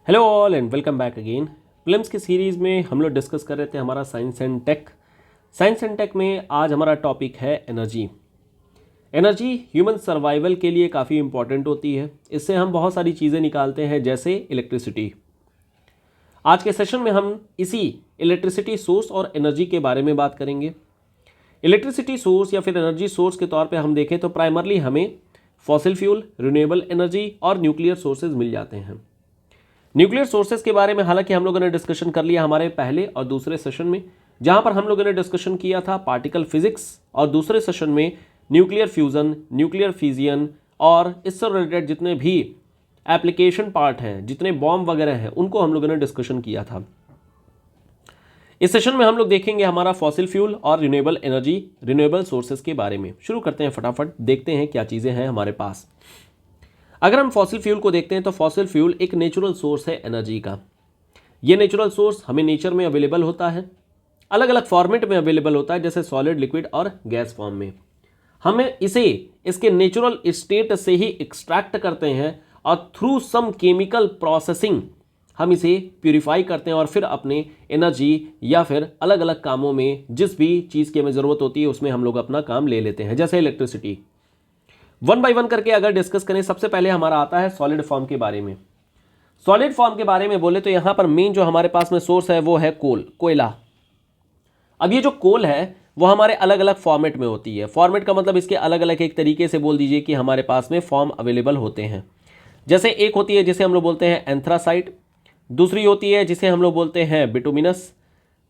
Hello all and welcome back again. Films की series में हम लोग डिस्कस कर रहे थे हमारा science and tech. Science and tech में आज हमारा टॉपिक है एनर्जी। एनर्जी ह्यूमन सर्वाइवल के लिए काफ़ी इंपॉर्टेंट होती है। इससे हम बहुत सारी चीज़ें निकालते हैं जैसे इलेक्ट्रिसिटी। आज के सेशन में हम इसी इलेक्ट्रिसिटी सोर्स और एनर्जी के बारे में बात करेंगे। इलेक्ट्रिसिटी सोर्स या फिर एनर्जी सोर्स के तौर पे हम देखें तो प्राइमरली हमें फॉसिल फ्यूल, रिन्यूएबल एनर्जी और न्यूक्लियर सोर्सेज मिल जाते हैं। न्यूक्लियर सोर्सेज के बारे में हालांकि हम लोगों ने डिस्कशन कर लिया हमारे पहले और दूसरे सेशन में, जहां पर हम लोगों ने डिस्कशन किया था पार्टिकल फिजिक्स, और दूसरे सेशन में न्यूक्लियर फ्यूज़न, न्यूक्लियर फिजियन और इससे रिलेटेड जितने भी एप्लीकेशन पार्ट हैं, जितने बॉम्ब वगैरह हैं, उनको हम लोगों ने डिस्कशन किया था। इस सेशन में हम लोग देखेंगे हमारा फॉसिल फ्यूल और रिन्यूएबल एनर्जी, रिन्यूएबल सोर्सेज के बारे में। शुरू करते हैं फटाफट, देखते हैं क्या चीज़ें हैं हमारे पास। अगर हम फॉसिल फ्यूल को देखते हैं तो फॉसिल फ्यूल एक नेचुरल सोर्स है एनर्जी का। ये नेचुरल सोर्स हमें नेचर में अवेलेबल होता है, अलग अलग फॉर्मेट में अवेलेबल होता है, जैसे सॉलिड, लिक्विड और गैस फॉर्म में। हमें इसे इसके नेचुरल स्टेट से ही एक्सट्रैक्ट करते हैं और थ्रू सम केमिकल प्रोसेसिंग हम इसे प्यूरिफाई करते हैं और फिर अपने एनर्जी या फिर अलग अलग कामों में जिस भी चीज़ की हमें ज़रूरत होती है उसमें हम लोग अपना काम ले लेते हैं, जैसे इलेक्ट्रिसिटी। वन बाय वन करके अगर डिस्कस करें, सबसे पहले हमारा आता है सॉलिड फॉर्म के बारे में। सॉलिड फॉर्म के बारे में बोले तो यहां पर मेन जो हमारे पास में सोर्स है वो है कोयला। अब ये जो कोल है वो हमारे अलग अलग फॉर्मेट में होती है। फॉर्मेट का मतलब इसके अलग अलग एक तरीके से बोल दीजिए कि हमारे पास में फॉर्म अवेलेबल होते हैं। जैसे एक होती है जिसे हम लोग बोलते हैं एंथ्रासाइट, दूसरी होती है जिसे हम लोग बोलते हैं बिटुमिनस,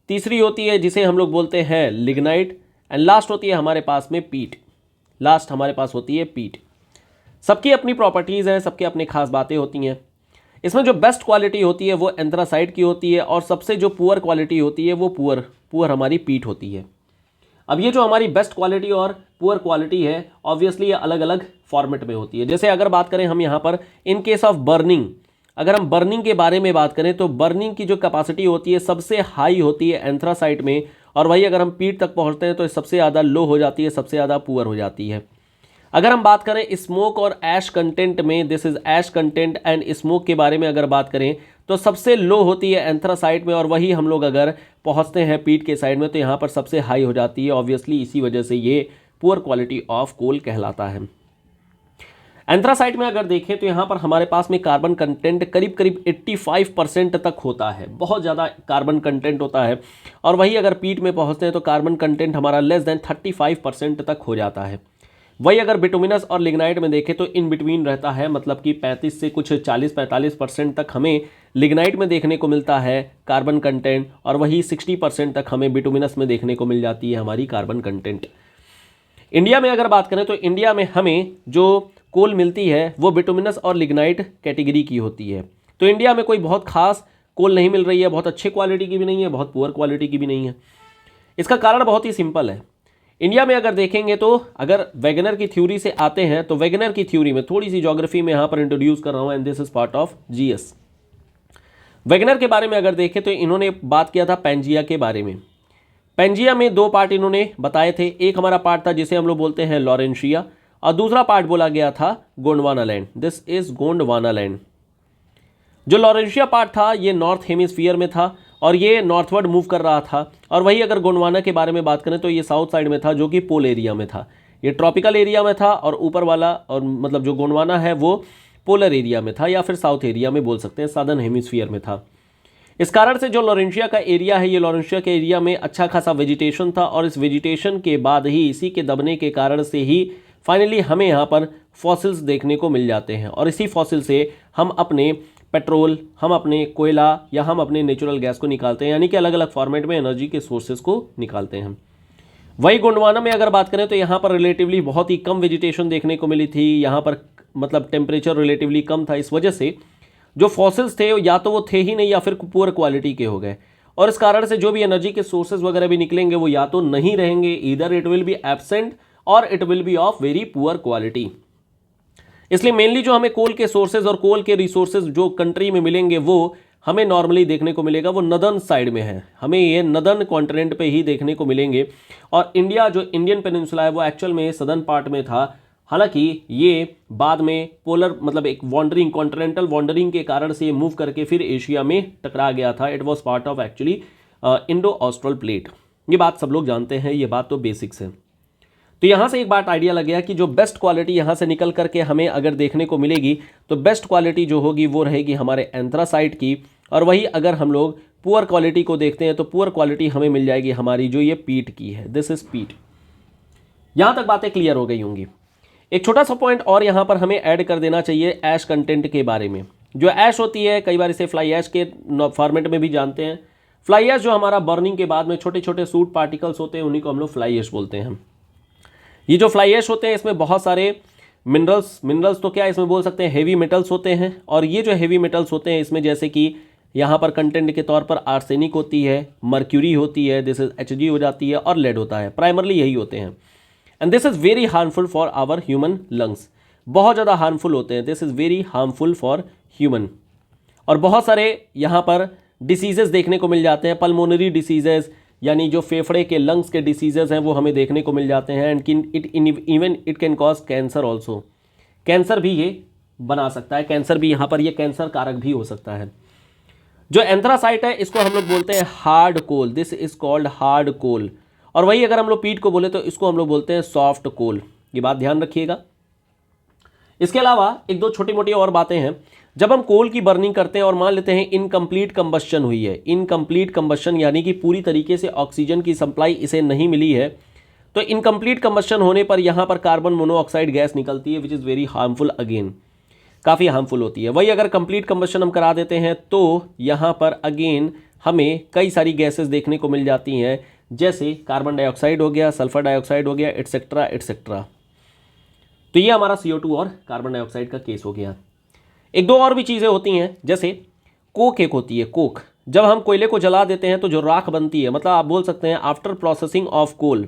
तीसरी होती है जिसे हम लोग बोलते हैं लिग्नाइट, एंड लास्ट होती है हमारे पास में पीट। लास्ट हमारे पास होती है पीट। सबकी अपनी प्रॉपर्टीज़ हैं, सबके अपनी खास बातें होती हैं। इसमें जो बेस्ट क्वालिटी होती है वो एंथ्रासाइट की होती है, और सबसे जो पुअर क्वालिटी होती है वो पुअर हमारी पीट होती है। अब ये जो हमारी बेस्ट क्वालिटी और पुअर क्वालिटी है, ऑब्वियसली ये अलग अलग फॉर्मेट में होती है। जैसे अगर बात करें हम यहाँ पर इन केस ऑफ बर्निंग, अगर हम बर्निंग के बारे में बात करें तो बर्निंग की जो कैपेसिटी होती है सबसे हाई होती है एंथ्रासाइट में, और वही अगर हम पीट तक पहुँचते हैं तो सबसे ज़्यादा लो हो जाती है, सबसे ज़्यादा पुअर हो जाती है। अगर हम बात करें स्मोक और ऐश कंटेंट में, this is ash content and smoke के बारे में अगर बात करें तो सबसे लो होती है एंथ्रासाइट में, और वही हम लोग अगर पहुंचते हैं पीट के साइड में तो यहाँ पर सबसे हाई हो जाती है। ऑब्वियसली इसी वजह से ये पुअर क्वालिटी ऑफ कोल कहलाता है। एंथ्रासाइट में अगर देखें तो यहाँ पर हमारे पास में कार्बन कंटेंट करीब करीब 85% तक होता है, बहुत ज़्यादा कार्बन कंटेंट होता है। और वही अगर पीट में पहुँचते हैं तो कार्बन कंटेंट हमारा लेस देन 35% तक हो जाता है। वही अगर बिटुमिनस और लिग्नाइट में देखें तो इन बिटवीन रहता है, मतलब कि 35 से कुछ 40-45% तक हमें लिग्नाइट में देखने को मिलता है कार्बन कंटेंट, और वही 60% तक हमें बिटुमिनस में देखने को मिल जाती है हमारी कार्बन कंटेंट। इंडिया में अगर बात करें तो इंडिया में हमें जो कोल मिलती है वो बिटुमिनस और लिग्नाइट कैटेगरी की होती है। तो इंडिया में कोई बहुत खास कोल नहीं मिल रही है, बहुत अच्छे क्वालिटी की भी नहीं है, बहुत पुअर क्वालिटी की भी नहीं है। इसका कारण बहुत ही सिंपल है। इंडिया में अगर देखेंगे तो अगर वैगनर की थ्योरी से आते हैं तो वैगनर की थ्योरी में थोड़ी सी ज्योग्राफी में यहाँ पर इंट्रोड्यूस कर रहा हूँ, and this is part of GS. Wagner के बारे में अगर देखें तो इन्होंने बात किया था पैंजिया के बारे में। पैंजिया में दो पार्ट इन्होंने बताए थे। एक हमारा पार्ट था जिसे हम लोग बोलते हैं लॉरेंशिया, और दूसरा पार्ट बोला गया था Gondwana land. This is Gondwana land. जो लॉरेंशिया पार्ट था ये नॉर्थ हेमिस्फीयर में था और ये नॉर्थवर्ड मूव कर रहा था, और वही अगर गोंडवाना के बारे में बात करें तो ये साउथ साइड में था, जो कि पोल एरिया में था। ये ट्रॉपिकल एरिया में था, और ऊपर वाला और मतलब जो गोंडवाना है वो पोलर एरिया में था, या फिर साउथ एरिया में बोल सकते हैं, सादर्न हेमिस्फीयर में था। इस कारण से जो लॉरेंशिया का एरिया है, ये लॉरेंशिया के एरिया में अच्छा खासा वेजिटेशन था, और इस वेजिटेशन के बाद ही, इसी के दबने के कारण से ही फाइनली हमें यहाँ पर फॉसिल्स देखने को मिल जाते हैं, और इसी फॉसिल से हम अपने पेट्रोल, हम अपने कोयला या हम अपने नेचुरल गैस को निकालते हैं, यानी कि अलग अलग फॉर्मेट में एनर्जी के सोर्सेज को निकालते हैं। वही गोंडवाना में अगर बात करें तो यहाँ पर रिलेटिवली बहुत ही कम वेजिटेशन देखने को मिली थी। यहाँ पर मतलब टेम्परेचर रिलेटिवली कम था, इस वजह से जो फॉसिल्स थे या तो वो थे ही नहीं या फिर पुअर क्वालिटी के हो गए, और इस कारण से जो भी एनर्जी के सोर्सेज वगैरह भी निकलेंगे वो या तो नहीं रहेंगे, either it will be absent और it will be of very poor quality. इसलिए मेनली जो हमें कोल के सोर्सेज और कोल के रिसोर्सेज जो कंट्री में मिलेंगे वो हमें नॉर्मली देखने को मिलेगा वो नदर्न साइड में है, हमें ये नदर्न कॉन्टिनेंट पे ही देखने को मिलेंगे। और इंडिया जो इंडियन पेनिनसुला है वो एक्चुअल में सदर्न पार्ट में था, हालांकि ये बाद में पोलर मतलब एक वॉन्डरिंग कॉन्टिनेंटल वॉन्डरिंग के कारण से मूव करके फिर एशिया में टकरा गया था। It was part of actually Indo Austral plate. ये बात सब लोग जानते हैं, ये बात तो बेसिक्स है। तो यहाँ से एक बात आइडिया लग गया कि जो बेस्ट क्वालिटी यहाँ से निकल करके हमें अगर देखने को मिलेगी तो बेस्ट क्वालिटी जो होगी वो रहेगी हमारे एंथ्रासाइट की, और वही अगर हम लोग पुअर क्वालिटी को देखते हैं तो पुअर क्वालिटी हमें मिल जाएगी हमारी जो ये पीट की है। दिस इज पीट। यहाँ तक बातें क्लियर हो गई होंगी। एक छोटा सा पॉइंट और यहाँ पर हमें ऐड कर देना चाहिए ऐश कंटेंट के बारे में। जो ऐश होती है, कई बार इसे फ्लाई ऐश के फॉर्मेट में भी जानते हैं। फ्लाई ऐश जो हमारा बर्निंग के बाद में छोटे छोटे सूट पार्टिकल्स होते हैं, उन्हीं को हम लोग फ्लाई ऐश बोलते हैं। ये जो फ्लाई ऐश होते हैं इसमें बहुत सारे मिनरल्स तो क्या इसमें बोल सकते हैं हेवी मेटल्स होते हैं, और ये जो हेवी मेटल्स होते हैं इसमें जैसे कि यहाँ पर कंटेंट के तौर पर आर्सेनिक होती है, मर्क्यूरी होती है, दिस इज Hg हो जाती है, और लेड होता है। प्राइमरली यही होते हैं। And this is very harmful for our human lungs. बहुत ज़्यादा हार्मफुल होते हैं। This is very harmful for human. और बहुत सारे यहाँ पर डिसीजेज़ देखने को मिल जाते हैं। पल्मोनरी डिसीजेज़ यानी जो फेफड़े के लंग्स के डिसीजेज़ हैं वो हमें देखने को मिल जाते हैं। And even it can cause cancer also. Cancer भी ये बना सकता है, कैंसर भी यहाँ पर ये कैंसर कारक भी हो सकता है। जो एंथ्रासाइट है इसको हम लोग बोलते हैं hard coal. This is called hard coal. और वही अगर हम लोग पीट को बोले तो इसको हम लोग बोलते हैं सॉफ्ट कोल। ये बात ध्यान रखिएगा। इसके अलावा एक दो छोटी मोटी और बातें हैं। जब हम कोल की बर्निंग करते हैं और मान लेते हैं इनकम्प्लीट कंबस्शन हुई है, इनकम्प्लीट कंबस्शन यानी कि पूरी तरीके से ऑक्सीजन की सप्लाई इसे नहीं मिली है, तो इनकम्प्लीट कंबस्शन होने पर यहाँ पर कार्बन मोनोऑक्साइड गैस निकलती है which is very harmful again, काफ़ी हार्मफुल होती है। वही अगर कंप्लीट कंबस्शन हम करा देते हैं तो यहाँ पर अगेन हमें कई सारी गैसेस देखने को मिल जाती हैं, जैसे कार्बन डाइऑक्साइड हो गया, सल्फर डाइऑक्साइड हो गया, एटसेट्रा एटसेट्रा। तो ये हमारा CO2 और कार्बन डाइऑक्साइड का केस हो गया। एक दो और भी चीज़ें होती हैं, जैसे कोक एक होती है। कोक जब हम कोयले को जला देते हैं तो जो राख बनती है, मतलब आप बोल सकते हैं after processing of coal,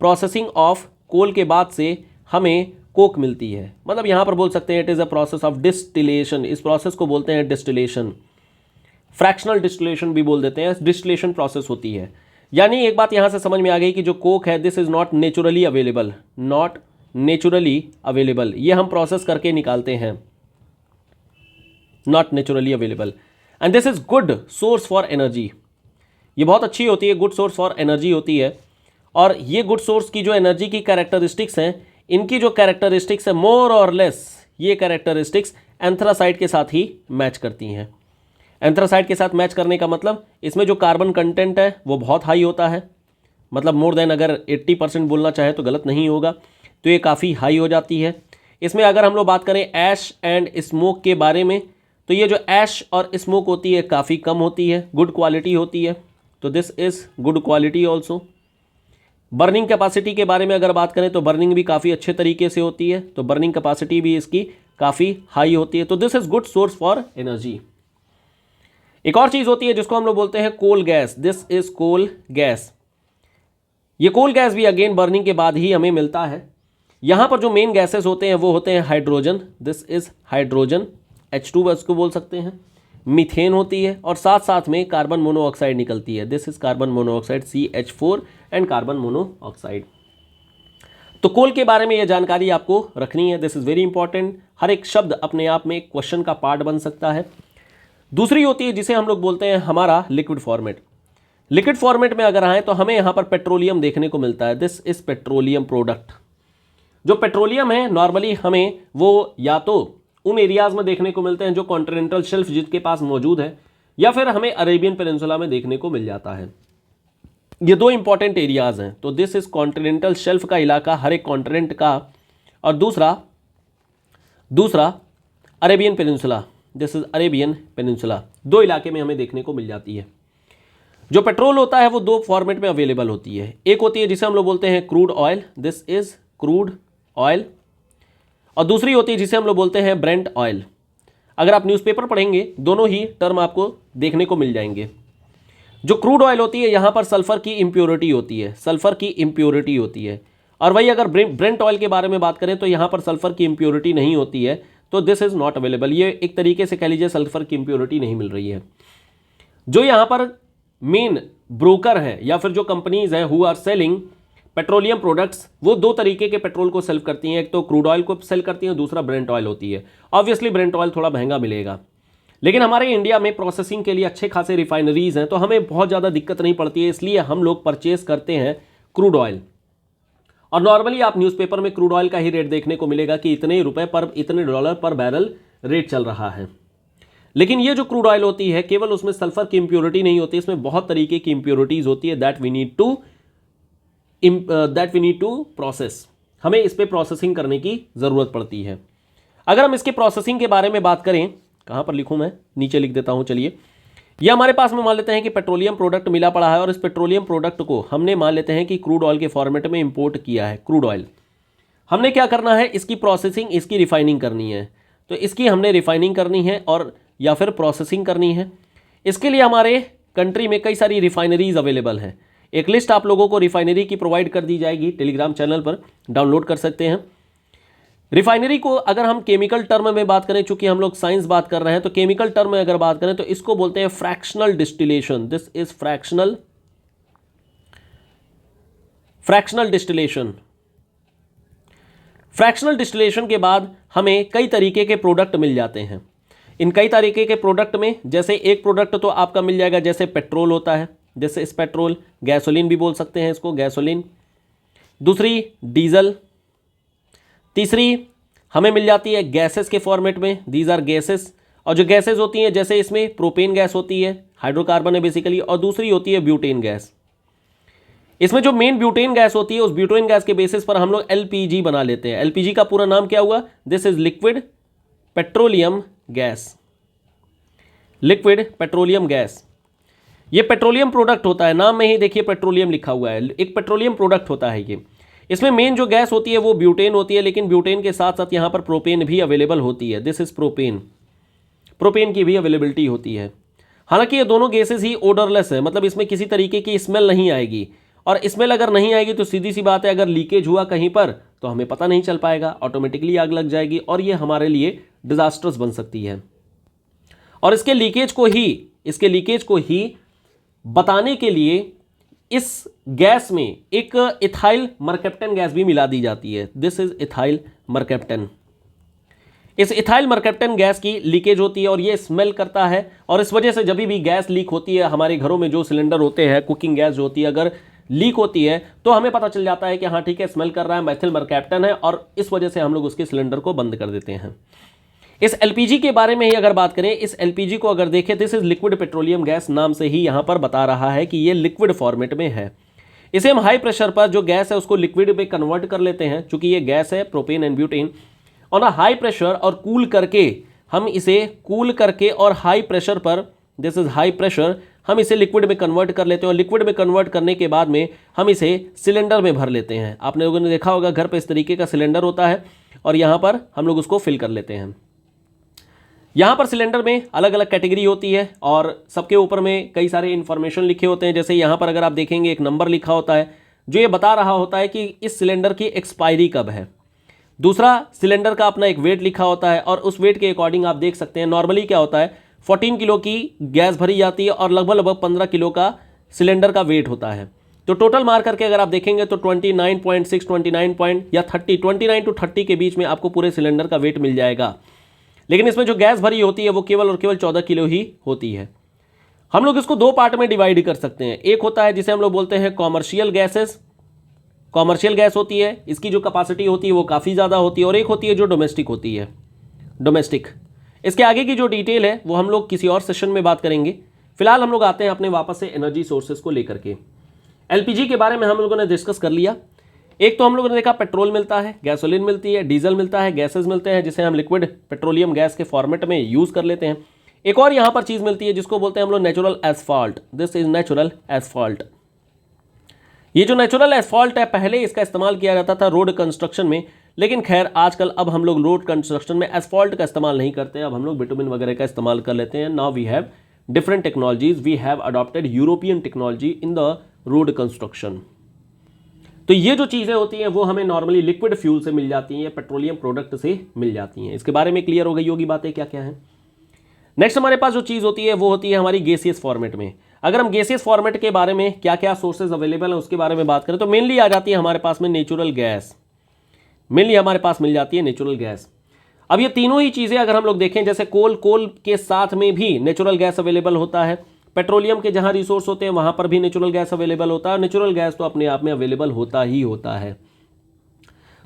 processing of coal के बाद से हमें कोक मिलती है। मतलब यहाँ पर बोल सकते हैं it is a process of distillation. इस प्रोसेस को बोलते हैं डिस्टिलेशन, फ्रैक्शनल डिस्टिलेशन भी बोल देते हैं। डिस्टिलेशन प्रोसेस होती है। यानी एक बात यहाँ से समझ में आ गई कि जो कोक है this is not naturally available, not naturally available. ये हम प्रोसेस करके निकालते हैं, not naturally available. And this is good source for energy. ये बहुत अच्छी होती है, गुड सोर्स फॉर एनर्जी होती है। और ये गुड सोर्स की जो एनर्जी की कैरेक्टरिस्टिक्स हैं, इनकी जो कैरेक्टरिस्टिक्स है मोर और लेस ये कैरेक्टरिस्टिक्स एंथ्रासाइट के साथ ही मैच करती हैं। एंथ्रासाइट के साथ मैच करने का मतलब इसमें जो कार्बन कंटेंट है वो बहुत हाई होता है, मतलब मोर देन, अगर 80% बोलना चाहे तो गलत नहीं होगा, तो ये काफ़ी हाई हो जाती है। इसमें अगर हम लोग बात करें ऐश एंड स्मोक के बारे में, तो ये जो ऐश और स्मोक होती है काफ़ी कम होती है, गुड क्वालिटी होती है। तो this is good quality also. Burning capacity के बारे में अगर बात करें तो बर्निंग भी काफ़ी अच्छे तरीके से होती है, तो बर्निंग कैपेसिटी भी इसकी काफ़ी हाई होती है। तो this is good source for energy. एक और चीज़ होती है जिसको हम लोग बोलते हैं coal gas. This is coal gas. ये कोल गैस भी अगेन बर्निंग के बाद ही हमें मिलता है। यहाँ पर जो मेन गैसेस होते हैं वो होते हैं hydrogen, this is hydrogen, H2 इसको बोल सकते हैं, मीथेन होती है, और साथ साथ में कार्बन मोनोऑक्साइड निकलती है। This is carbon monoxide CH4 and carbon monoxide. तो कोल के बारे में ये जानकारी आपको रखनी है, दिस इज वेरी इंपॉर्टेंट। हर एक शब्द अपने आप में क्वेश्चन का पार्ट बन सकता है। दूसरी होती है जिसे हम लोग बोलते हैं हमारा लिक्विड फॉर्मेट। लिक्विड फॉर्मेट में अगर आए तो हमें यहाँ पर पेट्रोलियम देखने को मिलता है। This is petroleum product. जो पेट्रोलियम है नॉर्मली हमें वो या तो उन एरियाज में देखने को मिलते हैं जो कॉन्टिनेंटल शेल्फ जिसके पास मौजूद है, या फिर हमें अरेबियन पेनिनसुला में देखने को मिल जाता है। ये दो इंपॉर्टेंट एरियाज हैं। तो दिस इज कॉन्टिनेंटल शेल्फ का इलाका हर एक कॉन्टिनेंट का, और दूसरा Arabian peninsula, this is Arabian peninsula. दो इलाके में हमें देखने को मिल जाती है। जो पेट्रोल होता है वो दो फॉर्मेट में अवेलेबल होती है। एक होती है जिसे हम लोग बोलते हैं crude oil, this is crude oil, और दूसरी होती है जिसे हम लोग बोलते हैं ब्रेंट ऑयल। अगर आप न्यूज़पेपर पढ़ेंगे दोनों ही टर्म आपको देखने को मिल जाएंगे। जो क्रूड ऑयल होती है यहाँ पर सल्फर की इम्प्योरिटी होती है, सल्फर की इम्प्योरिटी होती है। और वही अगर ब्रेंट ऑयल के बारे में बात करें तो यहाँ पर सल्फर की इम्प्योरिटी नहीं होती है, तो दिस इज नॉट अवेलेबल। ये एक तरीके से कह लीजिए सल्फर की इम्प्योरिटी नहीं मिल रही है। जो यहाँ पर मेन ब्रोकर हैं या फिर जो कंपनीज हैं who are selling petroleum products वो दो तरीके के पेट्रोल को सेल करती हैं, एक तो क्रूड ऑयल को सेल करती हैं, दूसरा ब्रेंट ऑयल होती है। ऑब्वियसली ब्रेंट ऑयल थोड़ा महंगा मिलेगा, लेकिन हमारे इंडिया में प्रोसेसिंग के लिए अच्छे खासे रिफाइनरीज हैं, तो हमें बहुत ज़्यादा दिक्कत नहीं पड़ती है, इसलिए हम लोग परचेज करते हैं क्रूड ऑयल। और नॉर्मली आप न्यूज़पेपर में क्रूड ऑयल का ही रेट देखने को मिलेगा कि इतने रुपए पर, इतने डॉलर पर बैरल रेट चल रहा है। लेकिन ये जो क्रूड ऑयल होती है, केवल उसमें सल्फर की इंप्योरिटी नहीं होती, इसमें बहुत तरीके की इंप्योरिटीज होती है that we need to process. हमें इस पर प्रोसेसिंग करने की ज़रूरत पड़ती है। अगर हम इसके प्रोसेसिंग के बारे में बात करें, कहाँ पर लिखूँ मैं, नीचे लिख देता हूँ। चलिए, ये हमारे पास में मान लेते हैं कि पेट्रोलियम प्रोडक्ट मिला पड़ा है और इस पेट्रोलियम प्रोडक्ट को हमने मान लेते हैं कि क्रूड ऑयल के फॉर्मेट में इंपोर्ट किया है। क्रूड ऑयल हमने क्या करना है, इसकी प्रोसेसिंग, इसकी रिफाइनिंग करनी है। तो इसकी हमने रिफाइनिंग करनी है और या फिर प्रोसेसिंग करनी है। इसके लिए हमारे कंट्री में कई सारी रिफाइनरीज अवेलेबल हैं। एक लिस्ट आप लोगों को रिफाइनरी की प्रोवाइड कर दी जाएगी, टेलीग्राम चैनल पर डाउनलोड कर सकते हैं। रिफाइनरी को अगर हम केमिकल टर्म में बात करें, चूंकि हम लोग साइंस बात कर रहे हैं, तो केमिकल टर्म में अगर बात करें तो इसको बोलते हैं fractional distillation. This is fractional distillation. Fractional distillation के बाद हमें कई तरीके के प्रोडक्ट मिल जाते हैं। इन कई तरीके के प्रोडक्ट में जैसे एक प्रोडक्ट तो आपका मिल जाएगा, जैसे पेट्रोल होता है, जैसे इस पेट्रोल, गैसोलीन भी बोल सकते हैं इसको, गैसोलीन। दूसरी डीजल। तीसरी हमें मिल जाती है गैसेस के फॉर्मेट में, दीज आर गैसेस। और जो गैसेस होती हैं, जैसे इसमें प्रोपेन गैस होती है, हाइड्रोकार्बन है बेसिकली, और दूसरी होती है ब्यूटेन गैस। इसमें जो मेन ब्यूटेन गैस होती है, उस ब्यूटेन गैस के बेसिस पर हम लोग एलपीजी बना लेते हैं। एलपीजी का पूरा नाम क्या हुआ? This is liquid petroleum gas. Liquid petroleum gas, ये पेट्रोलियम प्रोडक्ट होता है, नाम में ही देखिए पेट्रोलियम लिखा हुआ है, एक पेट्रोलियम प्रोडक्ट होता है ये। इसमें मेन जो गैस होती है वो ब्यूटेन होती है, लेकिन ब्यूटेन के साथ साथ यहाँ पर प्रोपेन भी अवेलेबल होती है। दिस इज प्रोपेन, प्रोपेन की भी अवेलेबिलिटी होती है। हालांकि ये दोनों गैसेस ही ओडरलेस है, मतलब इसमें किसी तरीके की स्मेल नहीं आएगी, और स्मेल अगर नहीं आएगी तो सीधी सी बात है, अगर लीकेज हुआ कहीं पर तो हमें पता नहीं चल पाएगा, ऑटोमेटिकली आग लग जाएगी और ये हमारे लिए डिजास्टर्स बन सकती है। और इसके लीकेज को ही बताने के लिए इस गैस में एक इथाइल मरकैप्टन गैस भी मिला दी जाती है। This is ethyl mercaptan. इस इथाइल मरकैप्टन गैस की लीकेज होती है और ये स्मेल करता है, और इस वजह से जब भी गैस लीक होती है, हमारे घरों में जो सिलेंडर होते हैं, कुकिंग गैस जो होती है, अगर लीक होती है तो हमें पता चल जाता है कि हाँ ठीक है, स्मेल कर रहा है, मैथिल मरकैप्टन है, और इस वजह से हम लोग उसके सिलेंडर को बंद कर देते हैं। इस एलपीजी के बारे में ही अगर बात करें, इस एलपीजी को अगर देखें, this is liquid petroleum gas, नाम से ही यहां पर बता रहा है कि ये लिक्विड फॉर्मेट में है। इसे हम हाई प्रेशर पर जो गैस है उसको लिक्विड में कन्वर्ट कर लेते हैं, चूंकि ये गैस है propane and butane, on a high pressure, और कूल करके हम इसे और हाई प्रेशर पर, दिस इज हाई प्रेशर, हम इसे लिक्विड में कन्वर्ट कर लेते हैं, और लिक्विड में कन्वर्ट करने के बाद में हम इसे सिलेंडर में भर लेते हैं। आपने लोगों ने देखा होगा घर पर इस तरीके का सिलेंडर होता है, और यहाँ पर हम लोग उसको फिल कर लेते हैं। यहाँ पर सिलेंडर में अलग अलग कैटेगरी होती है और सबके ऊपर में कई सारे इन्फॉर्मेशन लिखे होते हैं। जैसे यहाँ पर अगर आप देखेंगे एक नंबर लिखा होता है जो ये बता रहा होता है कि इस सिलेंडर की एक्सपायरी कब है। दूसरा, सिलेंडर का अपना एक वेट लिखा होता है, और उस वेट के अकॉर्डिंग आप देख सकते हैं नॉर्मली क्या होता है, 14 किलो की गैस भरी जाती है और लगभग 15 किलो का सिलेंडर का वेट होता है। तो टोटल मार करके अगर आप देखेंगे तो 29.6, 29 to 30 के बीच में आपको पूरे सिलेंडर का वेट मिल जाएगा। लेकिन इसमें जो गैस भरी होती है वो केवल और केवल 14 किलो ही होती है। हम लोग इसको दो पार्ट में डिवाइड कर सकते हैं। एक होता है जिसे हम लोग बोलते हैं कॉमर्शियल गैसेस, कॉमर्शियल गैस होती है, इसकी जो कैपेसिटी होती है वो काफ़ी ज़्यादा होती है, और एक होती है जो डोमेस्टिक होती है, डोमेस्टिक। इसके आगे की जो डिटेल है वो हम लोग किसी और सेशन में बात करेंगे। फिलहाल हम लोग आते हैं अपने वापस से एनर्जी सोर्सेज को लेकर के। एलपीजी के बारे में हम लोगों ने डिस्कस कर लिया। एक तो हम लोगों ने देखा पेट्रोल मिलता है, गैसोलीन मिलती है, डीजल मिलता है, गैसेस मिलते हैं जिसे हम लिक्विड पेट्रोलियम गैस के फॉर्मेट में यूज़ कर लेते हैं। एक और यहाँ पर चीज़ मिलती है जिसको बोलते हैं हम लोग natural asphalt. This is natural asphalt. ये जो नेचुरल एसफॉल्ट है, पहले इसका इस्तेमाल किया जाता था रोड कंस्ट्रक्शन में, लेकिन खैर आजकल अब हम लोग रोड कंस्ट्रक्शन में एसफॉल्ट का इस्तेमाल नहीं करते हैं, अब हम लोग बिटुमिन वगैरह का इस्तेमाल कर लेते हैं। Now we have different technologies, we have adopted European technology in the road construction. तो ये जो चीज़ें होती हैं वो हमें नॉर्मली लिक्विड फ्यूल से मिल जाती हैं, पेट्रोलियम प्रोडक्ट से मिल जाती हैं। इसके बारे में क्लियर हो गई होगी बातें क्या क्या है। नेक्स्ट हमारे पास जो चीज़ होती है वो होती है हमारी गैसियस फॉर्मेट में। अगर हम गैसियस फॉर्मेट के बारे में क्या क्या सोर्सेज अवेलेबल हैं उसके बारे में बात करें तो मेनली आ जाती है हमारे पास में नेचुरल गैस, मेनली हमारे पास मिल जाती है नेचुरल गैस। अब ये तीनों ही चीज़ें अगर हम लोग देखें, जैसे कोल के साथ में भी नेचुरल गैस अवेलेबल होता है, पेट्रोलियम के जहाँ रिसोर्स होते हैं वहाँ पर भी नेचुरल गैस अवेलेबल होता है, और नेचुरल गैस तो अपने आप में अवेलेबल होता ही होता है।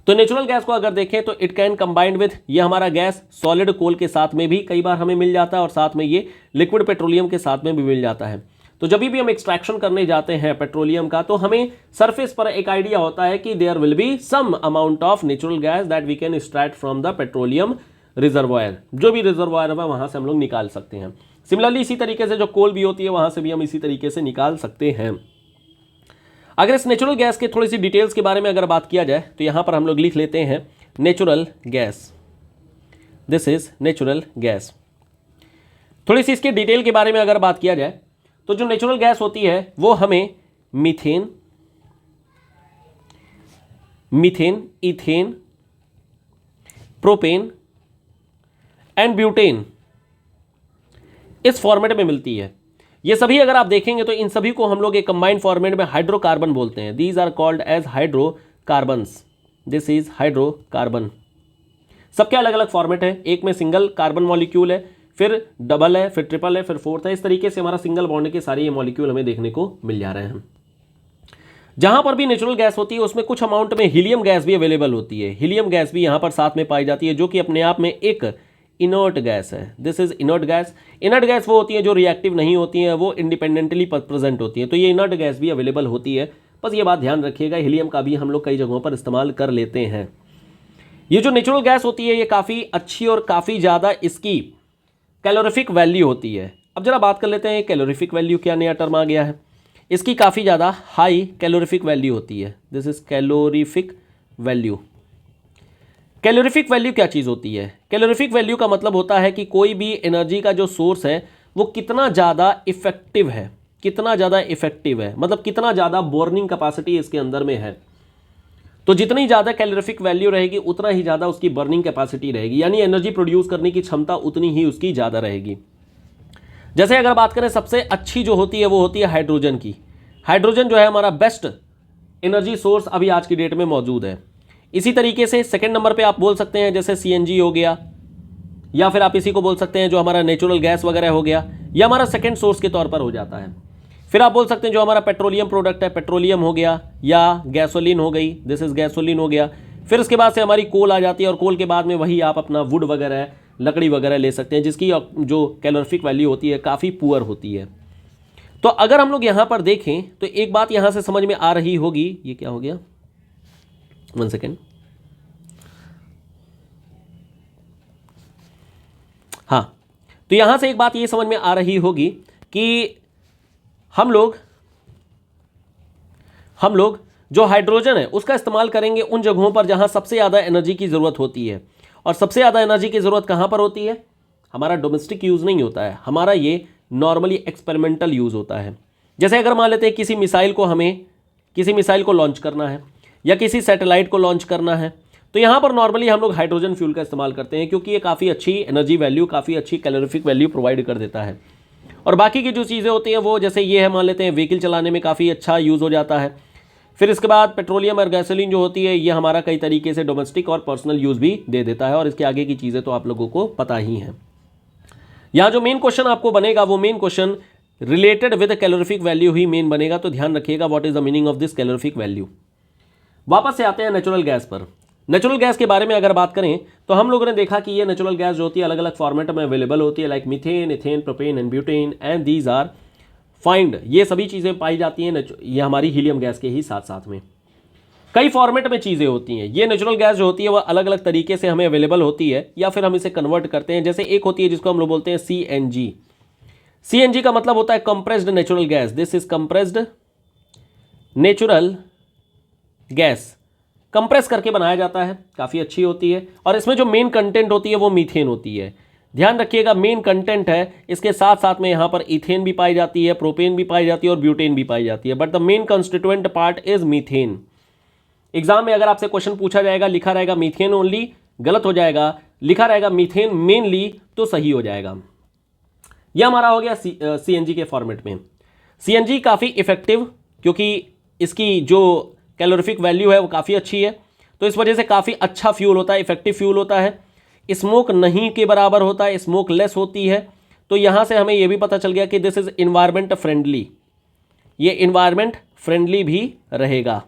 तो नेचुरल गैस को अगर देखें तो इट कैन कंबाइंड विथ, ये हमारा गैस सॉलिड कोल के साथ में भी कई बार हमें मिल जाता है, और साथ में ये लिक्विड पेट्रोलियम के साथ में भी मिल जाता है। तो जब भी हम एक्सट्रैक्शन करने जाते हैं पेट्रोलियम का, तो हमें सरफेस पर एक आइडिया होता है कि there will be some amount of natural gas that we can extract from the petroleum reservoir, जो भी रिजर्वायर है वहां से हम लोग निकाल सकते हैं। सिमिलरली इसी तरीके से जो कोल भी होती है वहां से भी हम इसी तरीके से निकाल सकते हैं। अगर इस नेचुरल गैस के थोड़ी सी डिटेल्स के बारे में अगर बात किया जाए तो यहां पर हम लोग लिख लेते हैं natural gas, this is natural gas. थोड़ी सी इसके डिटेल के बारे में अगर बात किया जाए तो जो नेचुरल गैस होती है वो हमें methane, ethane, propane and butane इस फॉर्मेट में मिलती है। ये सभी अगर आप देखेंगे तो इन सभी को हम लोग एक कंबाइंड फॉर्मेट में हाइड्रोकार्बन बोलते हैं। These are called as hydrocarbons, this is hydrocarbon. सबके अलग अलग फॉर्मेट है, एक में सिंगल कार्बन मॉलिक्यूल है, फिर डबल है, फिर ट्रिपल है, फिर फोर्थ है। इस तरीके से हमारा सिंगल बॉन्ड के सारे ये मॉलिक्यूल हमें देखने को मिल जा रहे हैं। जहां पर भी नेचुरल गैस होती है उसमें कुछ अमाउंट में हीलियम गैस भी अवेलेबल होती है। हीलियम गैस भी यहां पर साथ में पाई जाती है, जो कि अपने आप में एक इनर्ट गैस है। This is inert gas. Inert gas वो होती है जो रिएक्टिव नहीं होती है, वो इंडिपेंडेंटली प्रेजेंट होती है। तो ये इनर्ट गैस भी अवेलेबल होती है। बस ये बात ध्यान रखिएगा, हीलियम का भी हम लोग कई जगहों पर इस्तेमाल कर लेते हैं। ये जो नेचुरल गैस होती है ये काफ़ी अच्छी और काफ़ी ज़्यादा इसकी कैलोरीफिक वैल्यू होती है। अब जरा बात कर लेते हैं कैलोरीफिक वैल्यू, क्या नया टर्म आ गया है। इसकी काफ़ी ज़्यादा हाई कैलोरीफिक वैल्यू होती है। This is calorific value. Calorific value क्या चीज़ होती है? कैलोरीफिक वैल्यू का मतलब होता है कि कोई भी एनर्जी का जो सोर्स है वो कितना ज़्यादा इफेक्टिव है, कितना ज़्यादा इफेक्टिव है, मतलब कितना ज़्यादा बर्निंग कैपेसिटी इसके अंदर में है। तो जितनी ज़्यादा कैलोरीफिक वैल्यू रहेगी उतना ही ज़्यादा उसकी बर्निंग कैपेसिटी रहेगी, यानी एनर्जी प्रोड्यूस करने की क्षमता उतनी ही उसकी ज़्यादा रहेगी। जैसे अगर बात करें सबसे अच्छी जो होती है वो होती है हाइड्रोजन की। हाइड्रोजन जो है हमारा बेस्ट एनर्जी सोर्स अभी आज की डेट में मौजूद है। इसी तरीके से सेकंड नंबर पे आप बोल सकते हैं जैसे सीएनजी हो गया, या फिर आप इसी को बोल सकते हैं जो हमारा नेचुरल गैस वगैरह हो गया, या हमारा सेकंड सोर्स के तौर पर हो जाता है। फिर आप बोल सकते हैं जो हमारा पेट्रोलियम प्रोडक्ट है, पेट्रोलियम हो गया या गैसोलीन हो गई, दिस इज गैसोलीन हो गया। फिर उसके बाद से हमारी कोल आ जाती है, और कोल के बाद में वही आप अपना वुड वगैरह, लकड़ी वगैरह ले सकते हैं, जिसकी जो कैलोरीफिक वैल्यू होती है काफ़ी पुअर होती है। तो अगर हम लोग यहाँ पर देखें तो एक बात यहाँ से समझ में आ रही होगी, ये क्या हो गया, 1 सेकेंड, हाँ, तो यहां से एक बात ये समझ में आ रही होगी कि हम लोग जो हाइड्रोजन है उसका इस्तेमाल करेंगे उन जगहों पर जहां सबसे ज़्यादा एनर्जी की ज़रूरत होती है। और सबसे ज़्यादा एनर्जी की ज़रूरत कहां पर होती है? हमारा डोमेस्टिक यूज़ नहीं होता है, हमारा ये नॉर्मली एक्सपेरिमेंटल यूज़ होता है। जैसे अगर मान लेते हैं किसी मिसाइल को लॉन्च करना है या किसी सैटेलाइट को लॉन्च करना है, तो यहाँ पर नॉर्मली हम लोग हाइड्रोजन फ्यूल का इस्तेमाल करते हैं, क्योंकि ये काफ़ी अच्छी एनर्जी वैल्यू, काफ़ी अच्छी कैलोरीफिक वैल्यू प्रोवाइड कर देता है। और बाकी की जो चीज़ें होती हैं वो जैसे ये है, मान लेते हैं व्हीकल चलाने में काफ़ी अच्छा यूज़ हो जाता है। फिर इसके बाद पेट्रोलियम और गैसोलीन जो होती है ये हमारा कई तरीके से डोमेस्टिक और पर्सनल यूज़ भी दे देता है, और इसके आगे की चीज़ें तो आप लोगों को पता ही हैं। यहाँ जो मेन क्वेश्चन आपको बनेगा वो main question related with calorific value he main बनेगा, तो ध्यान रखिएगा what is the meaning of this calorific value. वापस से आते हैं नेचुरल गैस पर। नेचुरल गैस के बारे में अगर बात करें तो हम लोगों ने देखा कि ये नेचुरल गैस जो होती है अलग अलग फॉर्मेट में अवेलेबल होती है, like methane, ethane, propane and butane, and these are find, ये सभी चीज़ें पाई जाती हैं ये हमारी हीलियम गैस के ही साथ साथ में। कई फॉर्मेट में चीज़ें होती हैं। ये नेचुरल गैस जो होती है वह अलग अलग तरीके से हमें अवेलेबल होती है, या फिर हम इसे कन्वर्ट करते हैं। जैसे एक होती है जिसको हम लोग बोलते हैं सीएनजी। सीएनजी का मतलब होता है compressed natural gas. This is compressed natural gas. Compress करके बनाया जाता है, काफ़ी अच्छी होती है, और इसमें जो मेन कंटेंट होती है वो मीथेन होती है। ध्यान रखिएगा मेन कंटेंट है, इसके साथ साथ में यहाँ पर इथेन भी पाई जाती है, प्रोपेन भी पाई जाती है और ब्यूटेन भी पाई जाती है, but the main constituent part is methane. Exam में अगर आपसे क्वेश्चन पूछा जाएगा, लिखा रहेगा मीथेन ओनली, गलत हो जाएगा, लिखा रहेगा मीथेन मेनली, तो सही हो जाएगा। यह हमारा हो गया सीएनजी के फॉर्मेट में। सीएनजी काफ़ी इफेक्टिव, क्योंकि इसकी जो कैलोरीफिक वैल्यू है वो काफ़ी अच्छी है, तो इस वजह से काफ़ी अच्छा फ्यूल होता है, इफेक्टिव फ्यूल होता है। स्मोक नहीं के बराबर होता है, स्मोक लेस होती है। तो यहाँ से हमें ये भी पता चल गया कि दिस इज इन्वायरमेंट फ्रेंडली, ये इन्वायरमेंट फ्रेंडली भी रहेगा।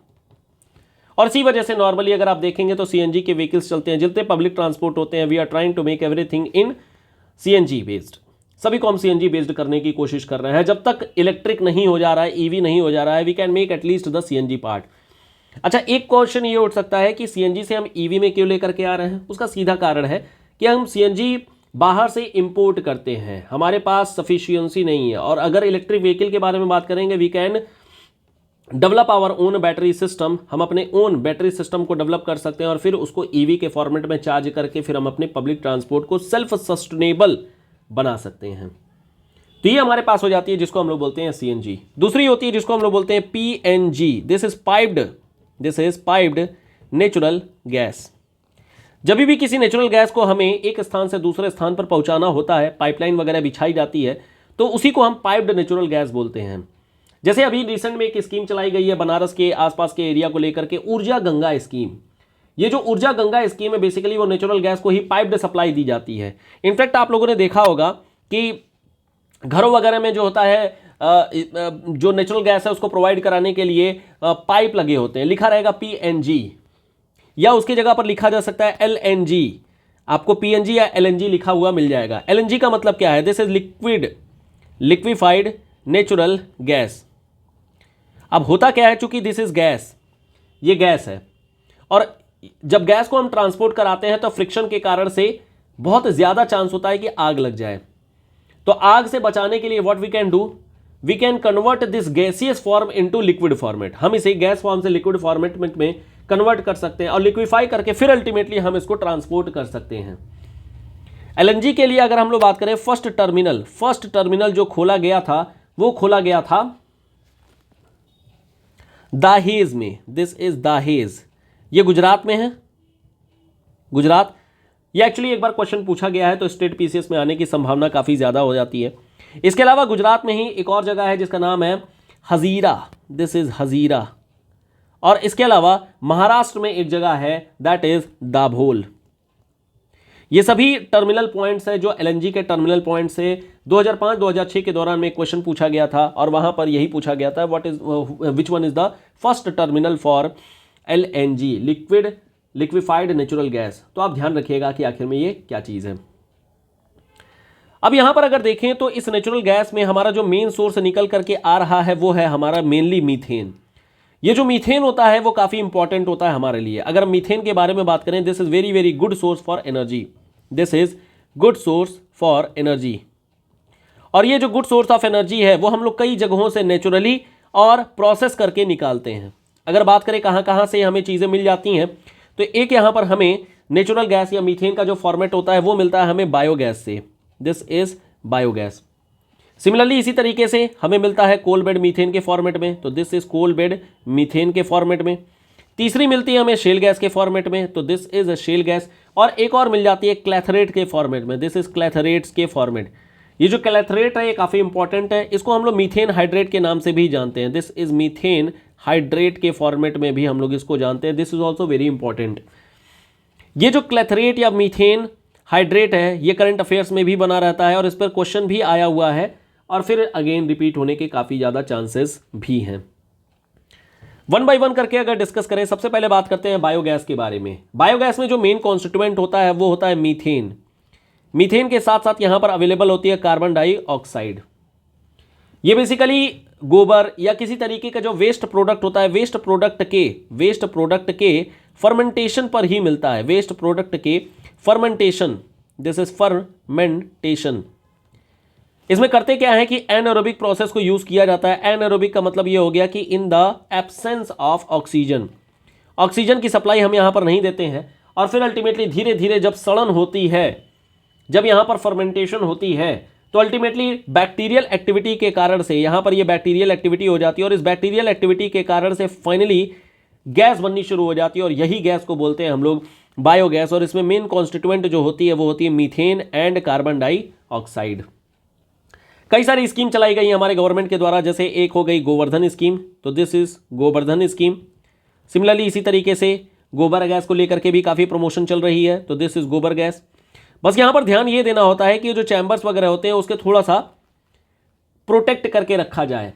और इसी वजह से नॉर्मली अगर आप देखेंगे तो सीएनजी के व्हीकल्स चलते हैं, जितने पब्लिक ट्रांसपोर्ट होते हैं, we are trying to make everything in CNG based. सभी को हम सीएनजी बेस्ड करने की कोशिश कर रहे हैं। जब तक इलेक्ट्रिक नहीं हो जा रहा है, ईवी नहीं हो जा रहा है, we can make at least the CNG part. अच्छा, एक क्वेश्चन ये उठ सकता है कि सीएनजी से हम ईवी में क्यों लेकर के आ रहे हैं। उसका सीधा कारण है कि हम सीएनजी बाहर से इंपोर्ट करते हैं, हमारे पास सफिशियंसी नहीं है। और अगर इलेक्ट्रिक व्हीकल के बारे में बात करेंगे, we can develop our own battery system, हम अपने ओन बैटरी सिस्टम को डेवलप कर सकते हैं और फिर उसको ईवी के फॉर्मेट में चार्ज करके फिर हम अपने पब्लिक ट्रांसपोर्ट को सेल्फ सस्टेनेबल बना सकते हैं। तो ये हमारे पास हो जाती है, जिसको हम लोग बोलते हैं सीएनजी। दूसरी होती है जिसको हम लोग बोलते हैं PNG, this is piped natural gas. जब भी किसी नेचुरल गैस को हमें एक स्थान से दूसरे स्थान पर पहुंचाना होता है, पाइपलाइन वगैरह बिछाई जाती है, तो उसी को हम पाइप्ड नेचुरल गैस बोलते हैं। जैसे अभी रिसेंट में एक स्कीम चलाई गई है बनारस के आसपास के एरिया को लेकर के, ऊर्जा गंगा स्कीम। ये जो ऊर्जा गंगा स्कीम है, बेसिकली वो नेचुरल गैस को ही पाइप्ड सप्लाई दी जाती है। इनफैक्ट आप लोगों ने देखा होगा कि घरों वगैरह में जो होता है, जो नेचुरल गैस है उसको प्रोवाइड कराने के लिए पाइप लगे होते हैं, लिखा रहेगा पीएनजी, या उसकी जगह पर लिखा जा सकता है एलएनजी। आपको पीएनजी या एलएनजी लिखा हुआ मिल जाएगा। एलएनजी का मतलब क्या है? This is liquefied natural gas. अब होता क्या है, चूंकि दिस इज गैस, ये गैस है, और जब गैस को हम ट्रांसपोर्ट कराते हैं तो फ्रिक्शन के कारण से बहुत ज्यादा चांस होता है कि आग लग जाए। तो आग से बचाने के लिए what we can do, we can convert this gaseous form into liquid format. हम इसे गैस फॉर्म से लिक्विड फॉर्मेट में कन्वर्ट कर सकते हैं और लिक्विफाई करके फिर अल्टीमेटली हम इसको ट्रांसपोर्ट कर सकते हैं। एलएनजी के लिए अगर हम लोग बात करें, फर्स्ट टर्मिनल जो खोला गया था वो खोला गया था दाहेज में। दिस इज दाहेज, ये गुजरात में है, गुजरात। ये एक्चुअली एक बार क्वेश्चन पूछा गया है तो स्टेट पीसीएस में आने की संभावना काफ़ी ज़्यादा हो जाती है। इसके अलावा गुजरात में ही एक और जगह है जिसका नाम है हजीरा, दिस इज हजीरा। और इसके अलावा महाराष्ट्र में एक जगह है, दैट इज दाभोल। ये सभी टर्मिनल पॉइंट्स है जो एलएनजी के टर्मिनल पॉइंट्स से 2005-2006 के दौरान में एक क्वेश्चन पूछा गया था और वहां पर यही पूछा गया था, which one is the first terminal for LNG, liquefied natural gas. तो आप ध्यान रखिएगा कि आखिर में ये क्या चीज है। अब यहां पर अगर देखें तो इस नेचुरल गैस में हमारा जो मेन सोर्स निकल करके आ रहा है वो है हमारा मेनली मीथेन। ये जो मीथेन होता है वो काफी इंपॉर्टेंट होता है हमारे लिए। अगर मीथेन के बारे में बात करें, this is very very good source for energy, this is good source for energy. और ये जो गुड सोर्स ऑफ एनर्जी है वो हम लोग कई जगहों से नेचुरली और प्रोसेस करके निकालते हैं। अगर बात करें कहां कहां से हमें चीजें मिल जाती हैं, तो एक यहां पर हमें नेचुरल गैस या मीथेन का जो फॉर्मेट होता है वो मिलता है हमें बायोगैस से, दिस इज बायोगैस। सिमिलरली इसी तरीके से हमें मिलता है कोल बेड मीथेन के फॉर्मेट में, तो this is coal bed methane के फॉर्मेट में। तीसरी मिलती है हमें शेल गैस के फॉर्मेट में, तो दिस इज शेल गैस। और एक और मिल जाती है क्लैथरेट के फॉर्मेट में, दिस इज क्लैथरेट्स के फॉर्मेट। ये जो क्लैथरेट है ये काफ़ी इंपॉर्टेंट है, इसको हम लोग मीथेन हाइड्रेट के नाम से भी जानते हैं, दिस इज मीथेन हाइड्रेट के फॉर्मेट में भी हम लोग इसको जानते हैं, this is also very important. ये जो क्लैथरेट या मीथेन हाइड्रेट है ये करंट अफेयर्स में भी बना रहता है और इस पर क्वेश्चन भी आया हुआ है और फिर अगेन रिपीट होने के काफ़ी ज़्यादा चांसेस भी हैं। वन बाय वन करके अगर डिस्कस करें, सबसे पहले बात करते हैं बायोगैस के बारे में। बायोगैस में जो मेन कॉन्स्टिट्यूएंट होता है वो होता है मीथेन। मीथेन के साथ साथ यहां पर अवेलेबल होती है कार्बन डाइऑक्साइड। ये बेसिकली गोबर या किसी तरीके का जो वेस्ट प्रोडक्ट होता है, वेस्ट प्रोडक्ट के फर्मेंटेशन पर ही मिलता है, वेस्ट प्रोडक्ट के फर्मेंटेशन, दिस इज फर्मेंटेशन। इसमें करते क्या है कि एनारोबिक प्रोसेस को यूज किया जाता है। एनारोबिक का मतलब ये हो गया कि in the absence of oxygen, oxygen की सप्लाई हम यहां पर नहीं देते हैं और फिर अल्टीमेटली धीरे धीरे जब सड़न होती है, जब यहां पर फर्मेंटेशन होती है, तो अल्टीमेटली बैक्टीरियल एक्टिविटी के कारण से यहां पर ये बैक्टीरियल एक्टिविटी हो जाती है और इस बैक्टीरियल एक्टिविटी के कारण से फाइनली गैस बननी शुरू हो जाती है और यही गैस को बोलते हैं हम लोग बायोगैस। और इसमें मेन कॉन्स्टिट्यूएंट जो होती है वो होती है मीथेन एंड कार्बन डाइऑक्साइड। कई सारी स्कीम चलाई गई हमारे गवर्नमेंट के द्वारा, जैसे एक हो गई गोवर्धन स्कीम, तो this is Govardhan scheme. Similarly इसी तरीके से गोबर गैस को लेकर के भी काफ़ी प्रमोशन चल रही है, तो दिस इज गोबर गैस। बस यहाँ पर ध्यान ये देना होता है कि जो चैम्बर्स वगैरह होते हैं उसके थोड़ा सा प्रोटेक्ट करके रखा जाए,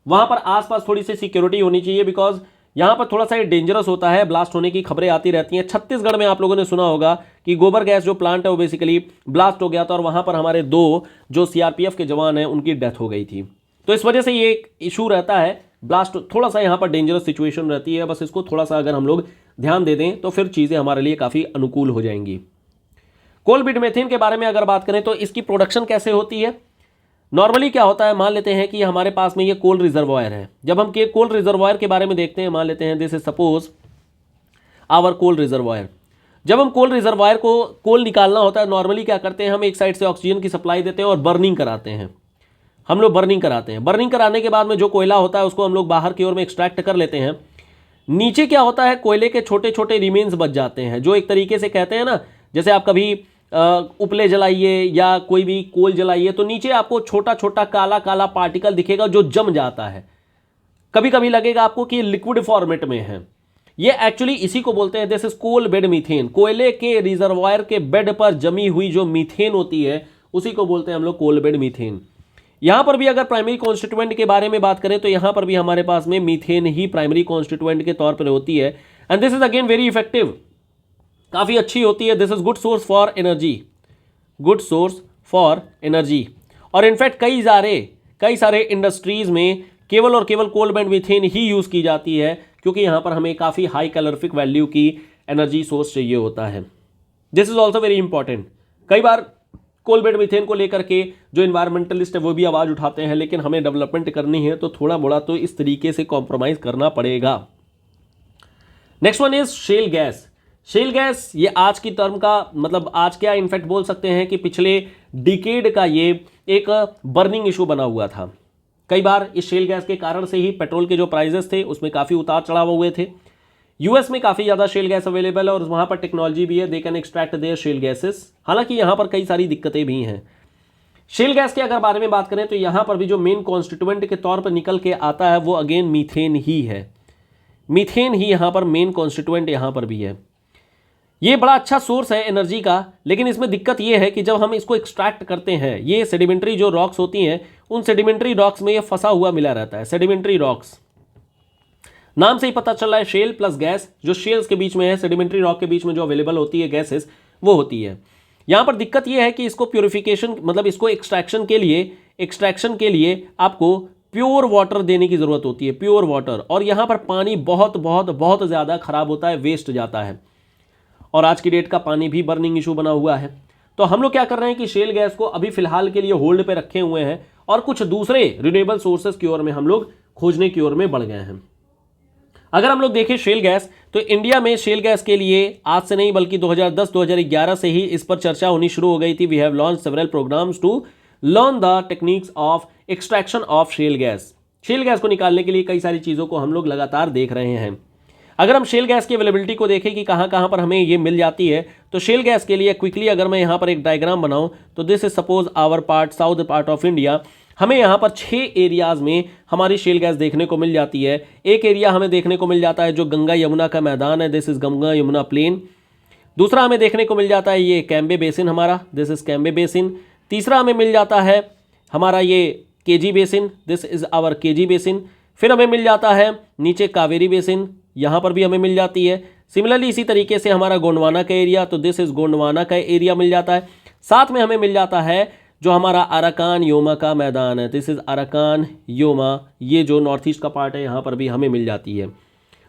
वहाँ पर आसपास थोड़ी सी सिक्योरिटी होनी चाहिए, बिकॉज यहाँ पर थोड़ा सा ये डेंजरस होता है, ब्लास्ट होने की खबरें आती रहती हैं। छत्तीसगढ़ में आप लोगों ने सुना होगा कि गोबर गैस जो प्लांट है वो बेसिकली ब्लास्ट हो गया था और वहाँ पर हमारे 2 जो सीआरपीएफ के जवान हैं उनकी डेथ हो गई थी। तो इस वजह से ये एक इशू रहता है, ब्लास्ट थोड़ा सा यहाँ पर डेंजरस सिचुएशन रहती है। बस इसको थोड़ा सा अगर हम लोग ध्यान दे दें तो फिर चीज़ें हमारे लिए काफ़ी अनुकूल हो जाएंगी। कोल बेड मीथेन के बारे में अगर बात करें तो इसकी प्रोडक्शन कैसे होती है। नॉर्मली क्या होता है, मान लेते हैं कि हमारे पास में ये कोल रिजर्वायर है। जब हम कोल रिजर्वायर के बारे में देखते हैं, मान लेते हैं this is suppose our coal reservoir. जब हम कोल रिजर्वायर को कोल निकालना होता है, नॉर्मली क्या करते हैं, हम एक साइड से ऑक्सीजन की सप्लाई देते हैं और बर्निंग कराते हैं। हम लोग बर्निंग कराते हैं। बर्निंग कराने के बाद में जो कोयला होता है उसको हम लोग बाहर की ओर में एक्सट्रैक्ट कर लेते हैं। नीचे क्या होता है, कोयले के छोटे छोटे रिमेन्स बच जाते हैं, जो एक तरीके से कहते हैं ना, जैसे आप कभी उपले जलाइए या कोई भी कोल जलाइए तो नीचे आपको छोटा छोटा काला काला पार्टिकल दिखेगा जो जम जाता है। कभी कभी लगेगा आपको कि लिक्विड फॉर्मेट में है। ये एक्चुअली इसी को बोलते हैं, this is coal bed methane. कोयले के रिजर्वायर के बेड पर जमी हुई जो मीथेन होती है उसी को बोलते हैं हम लोग कोल बेड मीथेन। यहां पर भी अगर प्राइमरी कॉन्स्टिट्यूएंट के बारे में बात करें तो यहां पर भी हमारे पास में मीथेन ही प्राइमरी कॉन्स्टिट्यूएंट के तौर पर होती है। And this is again very effective, काफ़ी अच्छी होती है। This is good source for energy, good source for energy. और इनफैक्ट कई सारे इंडस्ट्रीज में केवल और केवल कोल बेड मीथेन ही यूज़ की जाती है, क्योंकि यहाँ पर हमें काफ़ी हाई कैलोरीफिक वैल्यू की एनर्जी सोर्स चाहिए होता है। This is also very important. कई बार कोल बेड मीथेन को लेकर के जो इन्वायरमेंटलिस्ट है वो भी आवाज़ उठाते हैं, लेकिन हमें डेवलपमेंट करनी है तो थोड़ा बड़ा तो इस तरीके से कॉम्प्रोमाइज़ करना पड़ेगा। Next one is shell gas. Shale gas ये आज की टर्म का मतलब आज क्या इनफैक्ट बोल सकते हैं कि पिछले डिकेड का ये एक बर्निंग इशू बना हुआ था। कई बार इस शेल गैस के कारण से ही पेट्रोल के जो प्राइजेस थे उसमें काफ़ी उतार चढ़ाव हुए थे। यूएस में काफ़ी ज़्यादा शेल गैस अवेलेबल है और वहाँ पर टेक्नोलॉजी भी है, they can extract their shale gases. हालांकि यहाँ पर कई सारी दिक्कतें भी हैं। शेल गैस के अगर बारे में बात करें तो यहाँ पर भी जो मेन कॉन्स्टिट्यूएंट के तौर पर निकल के आता है वो अगेन मीथेन ही है। मीथेन ही यहाँ पर मेन कॉन्स्टिट्यूएंट यहाँ पर भी है। ये बड़ा अच्छा सोर्स है एनर्जी का, लेकिन इसमें दिक्कत ये है कि जब हम इसको एक्सट्रैक्ट करते हैं, ये सेडिमेंट्री जो रॉक्स होती हैं उन सेडिमेंट्री रॉक्स में ये फंसा हुआ मिला रहता है। सेडिमेंट्री रॉक्स नाम से ही पता चल रहा है, शेल प्लस गैस, जो शेल्स के बीच में है, सेडिमेंट्री रॉक के बीच में जो अवेलेबल होती है गैसेस वो होती है। यहाँ पर दिक्कत ये है कि इसको प्योरिफिकेशन मतलब इसको एक्सट्रैक्शन के लिए आपको प्योर वाटर देने की ज़रूरत होती है, प्योर वाटर। और यहाँ पर पानी बहुत बहुत बहुत ज़्यादा खराब होता है, वेस्ट जाता है। और आज की डेट का पानी भी बर्निंग इशू बना हुआ है। तो हम लोग क्या कर रहे हैं कि शेल गैस को अभी फिलहाल के लिए होल्ड पे रखे हुए हैं और कुछ दूसरे रिन्यूएबल सोर्सेज की ओर में हम लोग खोजने की ओर में बढ़ गए हैं। अगर हम लोग देखें शेल गैस, तो इंडिया में शेल गैस के लिए आज से नहीं बल्कि 2010-2011 से ही इस पर चर्चा होनी शुरू हो गई थी। We have launch several programmes to learn the techniques of extraction of shale gas. Shale gas को निकालने के लिए कई सारी चीज़ों को हम लोग लगातार देख रहे हैं। अगर हम शेल गैस की अवेलेबिलिटी को देखें कि कहाँ कहाँ पर हमें ये मिल जाती है, तो शेल गैस के लिए क्विकली अगर मैं यहाँ पर एक डायग्राम बनाऊँ तो this is suppose our part south part of India. हमें यहाँ पर 6 एरियाज में हमारी शेल गैस देखने को मिल जाती है। एक एरिया हमें देखने को मिल जाता है जो गंगा यमुना का मैदान है, this is Ganga Yamuna plain. दूसरा हमें देखने को मिल जाता है ये कैम्बे बेसिन हमारा, दिस इज कैम्बे बेसिन। तीसरा हमें मिल जाता है हमारा ये KG basin, this is our KG basin. फिर हमें मिल जाता है नीचे कावेरी बेसिन, यहाँ पर भी हमें मिल जाती है। सिमिलरली इसी तरीके से हमारा गोंडवाना का एरिया, तो दिस इज गोंडवाना का एरिया मिल जाता है। साथ में हमें मिल जाता है जो हमारा अराकान योमा का मैदान है, दिस इज अराकान योमा, ये जो नॉर्थ ईस्ट का पार्ट है यहाँ पर भी हमें मिल जाती है।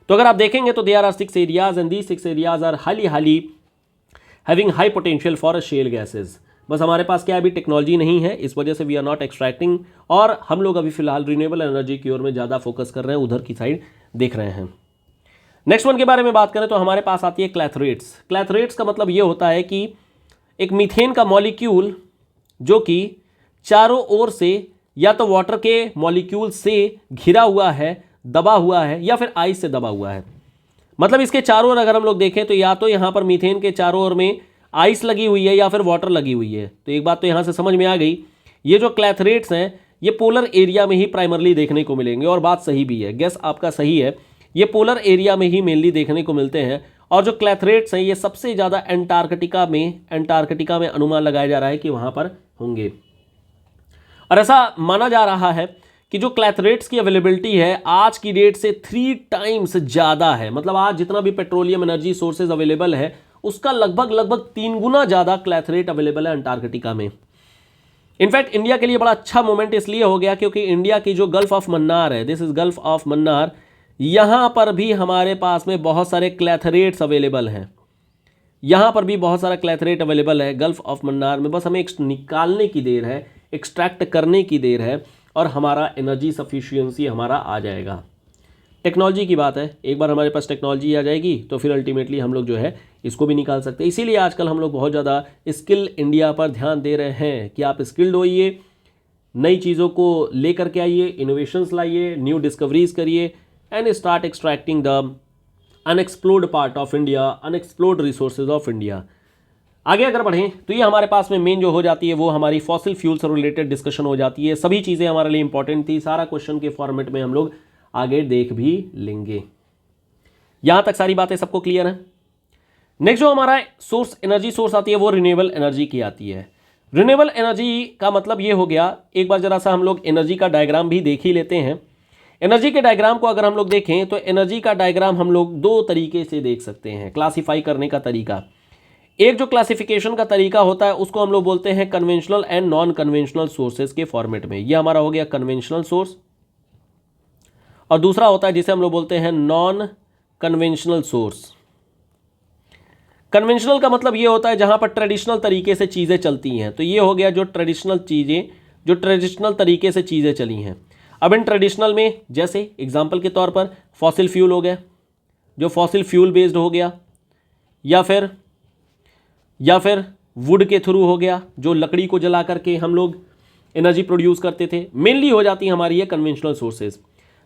तो अगर आप देखेंगे तो there are 6 areas and these 6 areas are highly having high potential for shale gases. बस हमारे पास क्या अभी टेक्नोलॉजी नहीं है, इस वजह से वी आर नॉट एक्सट्रैक्टिंग, और हम लोग अभी फिलहाल रिन्यूएबल एनर्जी की ओर में ज़्यादा फोकस कर रहे हैं, उधर की साइड देख रहे हैं। नेक्स्ट वन के बारे में बात करें तो हमारे पास आती है क्लैथरेट्स। क्लैथरेट्स का मतलब ये होता है कि एक मीथेन का मॉलिक्यूल जो कि चारों ओर से या तो वाटर के मॉलिक्यूल से घिरा हुआ है, दबा हुआ है, या फिर आइस से दबा हुआ है। मतलब इसके चारों ओर अगर हम लोग देखें तो या तो यहाँ पर मीथेन के चारों ओर में आइस लगी हुई है या फिर वाटर लगी हुई है। तो एक बात तो यहाँ से समझ में आ गई ये जो क्लैथरेट्स हैं ये पोलर एरिया में ही प्राइमरली देखने को मिलेंगे, और बात सही भी है, गेस आपका सही है, ये पोलर एरिया में ही मेनली देखने को मिलते हैं। और जो क्लैथरेट्स हैं ये सबसे ज़्यादा एंटार्कटिका में अनुमान लगाया जा रहा है कि वहाँ पर होंगे। और ऐसा माना जा रहा है कि जो क्लैथरेट्स की अवेलेबिलिटी है आज की डेट से 3 टाइम्स ज़्यादा है। मतलब आज जितना भी पेट्रोलियम एनर्जी सोर्सेज अवेलेबल है उसका लगभग 3 गुना ज़्यादा क्लैथरेट अवेलेबल है अंटार्कटिका में। इनफैक्ट इंडिया के लिए बड़ा अच्छा मोमेंट इसलिए हो गया क्योंकि इंडिया की जो गल्फ ऑफ मन्नार है, this is gulf of Mannar, यहाँ पर भी हमारे पास में बहुत सारे क्लैथरेट्स अवेलेबल हैं। यहाँ पर भी बहुत सारा क्लैथरेट अवेलेबल है गल्फ ऑफ मन्नार में। बस हमें निकालने की देर है, एक्सट्रैक्ट करने की देर है, और हमारा एनर्जी सफिशिएंसी हमारा आ जाएगा। टेक्नोलॉजी की बात है, एक बार हमारे पास टेक्नोलॉजी आ जाएगी तो फिर अल्टीमेटली हम लोग जो है इसको भी निकाल सकते हैं। इसीलिए आजकल हम लोग बहुत ज़्यादा स्किल इंडिया पर ध्यान दे रहे हैं कि आप स्किल्ड होइए, नई चीज़ों को लेकर के आइए, इनोवेशंस लाइए, न्यू डिस्कवरीज करिए, and start extracting the unexplored part of India, unexplored resources of India. आगे अगर बढ़ें तो ये हमारे पास में मेन जो हो जाती है वो हमारी फॉसिल फ्यूल से रिलेटेड डिस्कशन हो जाती है। सभी चीज़ें हमारे लिए इंपॉर्टेंट थी, सारा क्वेश्चन के फॉर्मेट में हम लोग आगे देख भी लेंगे। यहां तक सारी बातें सबको क्लियर है। नेक्स्ट जो हमारा सोर्स, एनर्जी सोर्स आती है वो रिन्यूएबल एनर्जी की आती है। रिन्यूएबल एनर्जी का मतलब ये हो गया, एक बार जरा सा हम लोग एनर्जी का डायग्राम भी देख ही लेते हैं। एनर्जी के डायग्राम को अगर हम लोग देखें तो एनर्जी का डायग्राम हम लोग 2 तरीके से देख सकते हैं क्लासिफाई करने का तरीका। एक जो क्लासिफिकेशन का तरीका होता है उसको हम लोग बोलते हैं conventional and non conventional sources के फॉर्मेट में। ये हमारा हो गया कन्वेंशनल सोर्स, और दूसरा होता है जिसे हम लोग बोलते हैं नॉन कन्वेंशनल सोर्स। कन्वेंशनल का मतलब ये होता है जहां पर ट्रेडिशनल तरीके से चीज़ें चलती हैं। तो ये हो गया जो ट्रेडिशनल चीज़ें, जो ट्रेडिशनल तरीके से चीज़ें चली हैं। अब इन ट्रेडिशनल में जैसे एग्जांपल के तौर पर फॉसिल फ्यूल हो गया, जो फॉसिल फ्यूल बेस्ड हो गया, या फिर वुड के थ्रू हो गया, जो लकड़ी को जला करके हम लोग एनर्जी प्रोड्यूस करते थे, मेनली हो जाती है हमारी ये कन्वेंशनल सोर्सेज।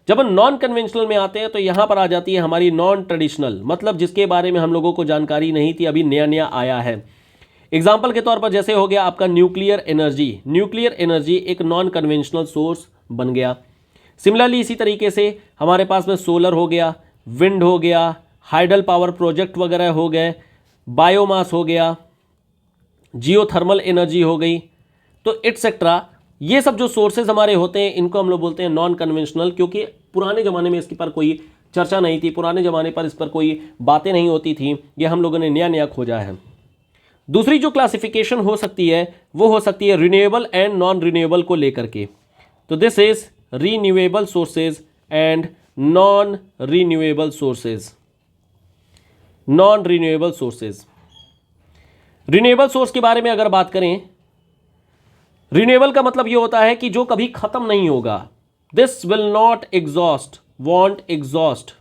जब हम नॉन कन्वेंशनल में आते हैं तो यहाँ पर आ जाती है हमारी नॉन ट्रेडिशनल, मतलब जिसके बारे में हम लोगों को जानकारी नहीं थी, अभी नया नया आया है। एग्जाम्पल के तौर पर जैसे हो गया आपका न्यूक्लियर एनर्जी। न्यूक्लियर एनर्जी एक नॉन कन्वेंशनल सोर्स बन गया। सिमिलरली इसी तरीके से हमारे पास में सोलर हो गया, विंड हो गया, हाइडल पावर प्रोजेक्ट वगैरह हो गए, बायोमास हो गया, जियोथर्मल एनर्जी हो गई, तो एटसेट्रा। ये सब जो सोर्सेज हमारे होते हैं इनको हम लोग बोलते हैं नॉन कन्वेंशनल, क्योंकि पुराने ज़माने में इसके पर कोई चर्चा नहीं थी, पुराने ज़माने पर इस पर कोई बातें नहीं होती थी, ये हम लोगों ने नया नया खोजा है। दूसरी जो क्लासिफिकेशन हो सकती है वो हो सकती है रिन्यूएबल एंड नॉन रिन्यूएबल को लेकर के। तो this is renewable sources and non renewable sources. Non renewable sources, renewable source के बारे में अगर बात करें, रिन्यूएबल का मतलब यह होता है कि जो कभी खत्म नहीं होगा। This will not exhaust, want exhaust.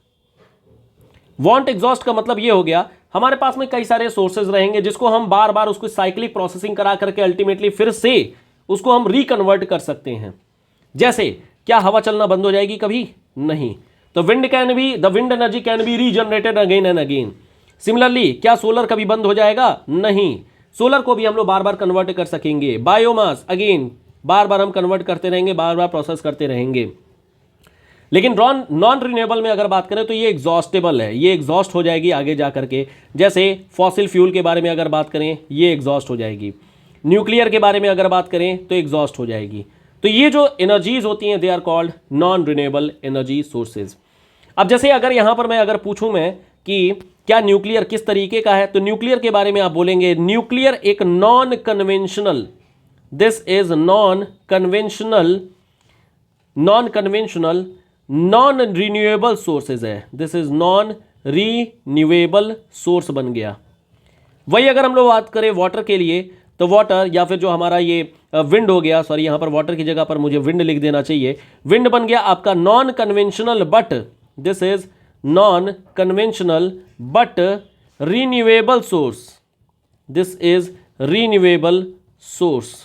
Want exhaust का मतलब यह हो गया हमारे पास में कई सारे सोर्सेज रहेंगे जिसको हम बार बार उसको साइक्लिक प्रोसेसिंग करा करके अल्टीमेटली फिर से उसको हम रिकन्वर्ट कर सकते हैं। जैसे क्या हवा चलना बंद हो जाएगी? कभी नहीं। तो wind energy can be regenerated again and again. Similarly क्या सोलर कभी बंद हो जाएगा? नहीं, सोलर को भी हम लोग बार बार कन्वर्ट कर सकेंगे। बायोमास अगेन बार बार हम कन्वर्ट करते रहेंगे, बार बार प्रोसेस करते रहेंगे। लेकिन नॉन रिन्यूएबल में अगर बात करें तो ये एग्जॉस्टेबल है, ये एग्जॉस्ट हो जाएगी आगे जा करके। जैसे फॉसिल फ्यूल के बारे में अगर बात करें ये एग्जॉस्ट हो जाएगी, न्यूक्लियर के बारे में अगर बात करें तो एग्जॉस्ट हो जाएगी। तो ये जो एनर्जीज होती हैं they are called non renewable energy sources. अब जैसे अगर यहाँ पर मैं अगर पूछूं मैं कि क्या न्यूक्लियर किस तरीके का है, तो न्यूक्लियर के बारे में आप बोलेंगे न्यूक्लियर एक non conventional, this is non conventional non renewable sources है। This is non renewable source बन गया। वही अगर हम लोग बात करें वाटर के लिए तो वाटर या फिर जो हमारा ये विंड हो गया, सॉरी यहाँ पर वाटर की जगह पर मुझे विंड लिख देना चाहिए। विंड बन गया आपका non conventional, but this is non conventional but renewable source. This is renewable source.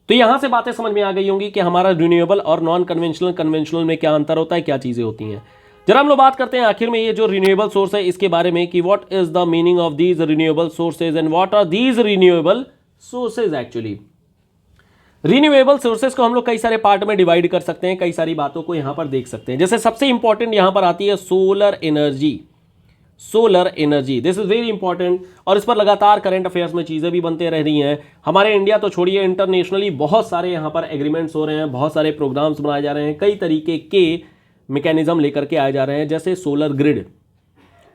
तो यहां से बातें समझ में आ गई होंगी कि हमारा रिन्यूएबल और नॉन कन्वेंशनल में क्या अंतर होता है, क्या चीजें होती हैं। जरा हम लोग बात करते हैं आखिर में ये जो रिन्यूएबल सोर्स है इसके बारे में कि what is the meaning of these renewable sources and what are these renewable sources actually. Renewable sources को हम लोग कई सारे पार्ट में डिवाइड कर सकते हैं, कई सारी बातों को यहां पर देख सकते हैं। जैसे सबसे इंपॉर्टेंट यहां पर आती है solar energy. Solar energy this is very important, और इस पर लगातार करंट अफेयर्स में चीज़ें भी बनते रह रही हैं। हमारे इंडिया तो छोड़िए, इंटरनेशनली बहुत सारे यहाँ पर एग्रीमेंट्स हो रहे हैं, बहुत सारे प्रोग्राम्स बनाए जा रहे हैं, कई तरीके के मैकेनिज्म लेकर के आए जा रहे हैं, जैसे सोलर ग्रिड।